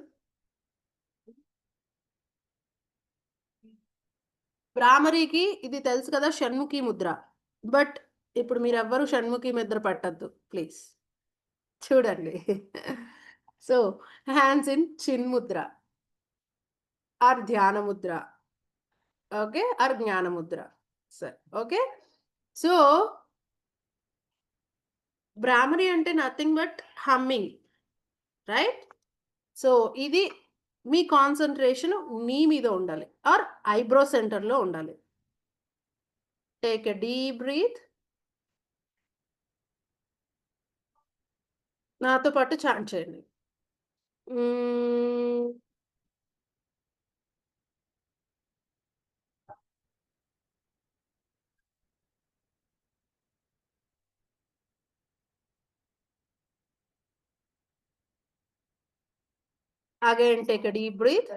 భ్రామరికి ఇది తెలుసు కదా, షణ్ముఖి ముద్ర. బట్ ఇప్పుడు మీరు ఎవ్వరు షణ్ముఖి ముద్ర పట్టద్దు ప్లీజ్. చూడండి. సో హ్యాండ్స్ ఇన్ చిన్ ముద్ర ఆర్ ధ్యాన ముద్ర. ఓకే, ఆర్ జ్ఞాన ముద్ర. సరే, ఓకే. సో భ్రామరి అంటే nothing but humming, right? So ఇది మీ కాన్సన్ట్రేషన్ మీ మీద ఉండాలి ఆర్ ఐబ్రో సెంటర్లో ఉండాలి. Take a deep breath. నాతో పాటు చాంట్ చేయండి. Again, take a deep breath.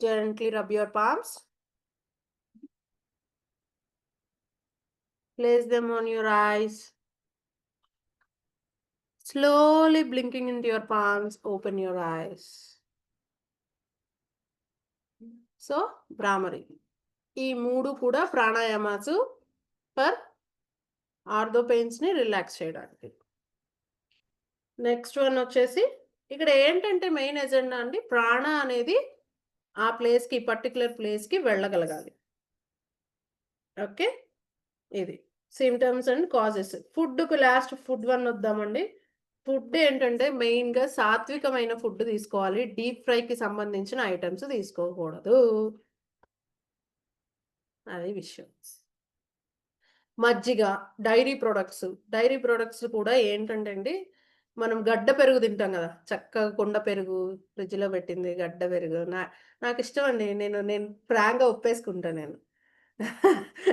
Gently rub your palms. Place them on your eyes. Slowly blinking into your palms, open your eyes. So, Brahmari. ఈ 3 కూడా ప్రాణాయామాసు for ortho pains ని relax చేయడానికి. Next one వచ్చేసి ఇక్కడ ఏంటంటే main agenda అండి, ప్రాణ అనేది ఆ ప్లేస్కి, పర్టికులర్ ప్లేస్కి వెళ్ళగలగాలి. ఓకే, ఇది సిమ్టమ్స్ అండ్ కాజెస్. ఫుడ్‌కు లాస్ట్ ఫుడ్ వన్ వద్దామండి. ఫుడ్ ఏంటంటే మెయిన్‌గా సాత్వికమైన ఫుడ్ తీసుకోవాలి. డీప్ ఫ్రైకి సంబంధించిన ఐటెమ్స్ తీసుకోకూడదు. అది విషయం. మజ్జిగ, డైరీ ప్రొడక్ట్స్ కూడా ఏంటంటే అండి, మనం గడ్డ పెరుగు తింటాం గదా! చక్కగా కుండ పెరుగు ఫ్రిడ్జ్‌లో పెట్టింది గడ్డ పెరుగు. నాకిష్టమండి. నేను ఫ్రాంక్‌గా ఒప్పేసుకుంటా నేను.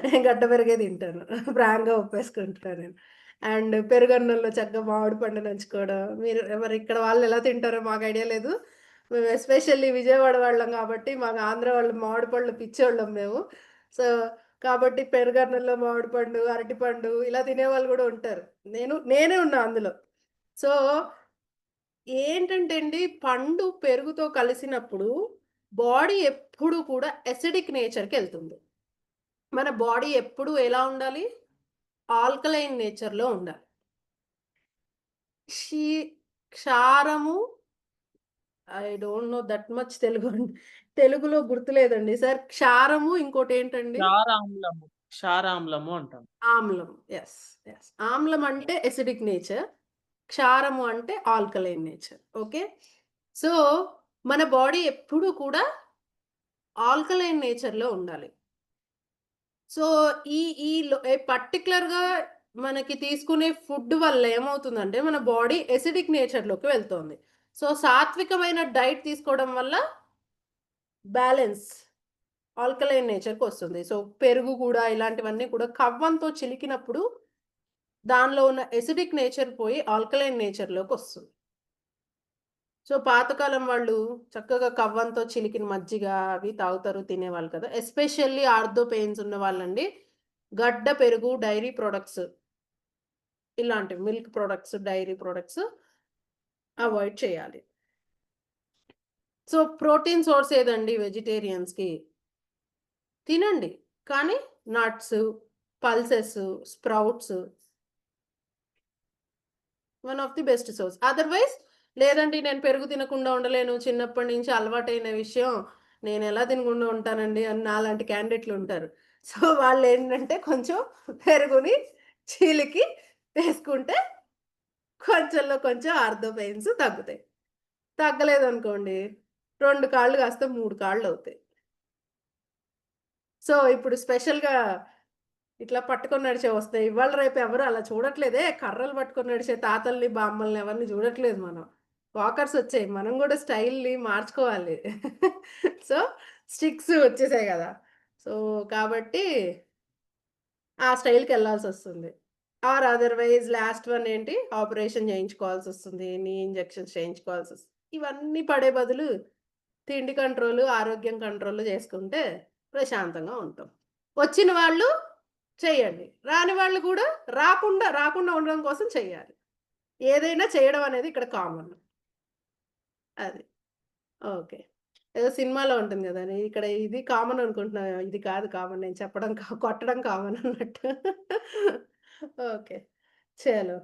నేను గడ్డ పెరుగే తింటాను. ఫ్రాంక్‌గా ఒప్పేసుకుంటా నేను. అండ్ పెరుగన్నంలో చక్కగా మామిడి పండు నంచుకోవడం. మరి ఇక్కడ వాళ్ళు ఎలా తింటారో మాకు ఐడియా లేదు. మేము ఎస్పెషల్లీ విజయవాడ వాళ్ళం కాబట్టి, మాకు ఆంధ్ర వాళ్ళు మామిడి పళ్ళు పిచ్చోళ్ళం మేము. సో కాబట్టి పెరుగన్నంలో మామిడి పండు, అరటిపండు ఇలా తినేవాళ్ళు గూడా ఉంటారు. నేనే ఉన్నా అందులో. సో, ఏంటంటే అండి పండు పెరుగుతో కలిసినప్పుడు బాడీ ఎప్పుడు కూడా అసిడిక్ నేచర్‌కెళ్తుంది. మన బాడీ ఎప్పుడు ఎలా ఉండాలి? ఆల్కలైన్ నేచర్‌లో ఉండాలి. షీ క్షారము I don't know that much Telugu అండి. తెలుగులో గుర్తులేదండి సార్. క్షారము ఇంకోటేంటండి? క్షారామ్లము. క్షారామ్లము అంటాం. ఆమ్లం. యెస్. యెస్. ఆమ్లం అంటే అసిడిక్ నేచర్. క్షారము అంటే ఆల్కలైన్ నేచర్. ఓకే. సో, మన బాడీ ఎప్పుడూ కూడా ఆల్కలైన్ నేచర్‌లో ఉండాలి. సో, ఈ ఈ లో పర్టిక్యులర్‌గా మనకి తీసుకునే ఫుడ్ వల్ల ఏమవుతుందంటే, మన బాడీ అసిడిక్ నేచర్‌లోకి వెళ్తోంది. సో, సాత్వికమైన డైట్ తీసుకోవడం వల్ల బ్యాలెన్స్ ఆల్కలైన్ నేచర్‌కొస్తుంది. సో, పెరుగు కూడా ఇలాంటివన్నీ కూడా కవ్వంతో చిలికినప్పుడు దానిలో ఉన్న అసిడిక్ నేచర్ పోయి ఆల్కలైన్ నేచర్‌లోకొస్తుంది. సో, పాతకాలం వాళ్ళు చక్కగా కవ్వంతో చిలికిన మజ్జిగ అవి తాగుతారు, తినేవాళ్ళు కదా! ఎస్పెషల్లీ ఆర్థో పెయిన్స్ ఉన్న వాళ్ళండి. గడ్డ పెరుగు, డైరీ ప్రొడక్ట్స్ ఇలాంటివి milk products, dairy products avoid చేయాలి. సో, ప్రోటీన్ సోర్స్ ఏదండి వెజిటేరియన్స్‌కి? తినండి. కానీ nuts, pulses, sprouts one of the best source. Otherwise లేదండి నేను పెరుగు తినకుండా ఉండలేను. చిన్నప్పటి నుంచి అలవాటైన విషయం. నేనెలా తినకుండా ఉంటానండి అని నాలాంటి క్యాండిడేట్‌లుంటారు. సో, వాళ్ళేంటంటే కొంచెం పెరుగుని చిలికి వేసుకుంటే కొంచెంలో కొంచెం ఆర్థో పెయిన్స్ తగ్గుతాయి. తగ్గలేదనుకోండి 2 కాళ్ళు కాస్త 3 కాళ్ళవుతాయి. సో, ఇప్పుడు స్పెషల్‌గా ఇట్లా పట్టుకొని నడిచేవి వస్తాయి. ఇవాళ రేపు ఎవరు అలా చూడట్లేదే. కర్రలు పట్టుకొని నడిచే తాతల్ని, బామ్మల్ని ఎవరిని చూడట్లేదు మనం. వాకర్స్ వచ్చాయి. మనం కూడా స్టైల్‌ని మార్చుకోవాలి. సో, స్టిక్స్ వచ్చేసాయి గదా! సో, కాబట్టి ఆ స్టైల్‌కెళ్ళాల్సొస్తుంది. ఆర్ అదర్‌వైజ్ లాస్ట్ వన్ ఏంటి ఆపరేషన్ చేయించుకోవాల్సొస్తుంది. నీ ఇంజెక్షన్స్ చేయించుకోవాల్సొస్తుంది. ఇవన్నీ పడే బదులు తిండి కంట్రోల్, ఆరోగ్యం కంట్రోల్ చేసుకుంటే ప్రశాంతంగా ఉంటాం. వచ్చిన వాళ్ళు చేయండి. రాని వాళ్ళు కూడా రాకుండా ఉండడం కోసం చేయాలి. ఏదైనా చేయడం అనేది ఇక్కడ కామన్. అది. ఓకే. ఏదో సినిమాలో ఉంటుంది గదండీ! ఇక్కడ ఇది కామన్ అనుకుంటున్నా. ఇది కాదు కామన్. నేను చెప్పడం కొట్టడం కామన్ అన్నట్టు. ఓకే. చలో.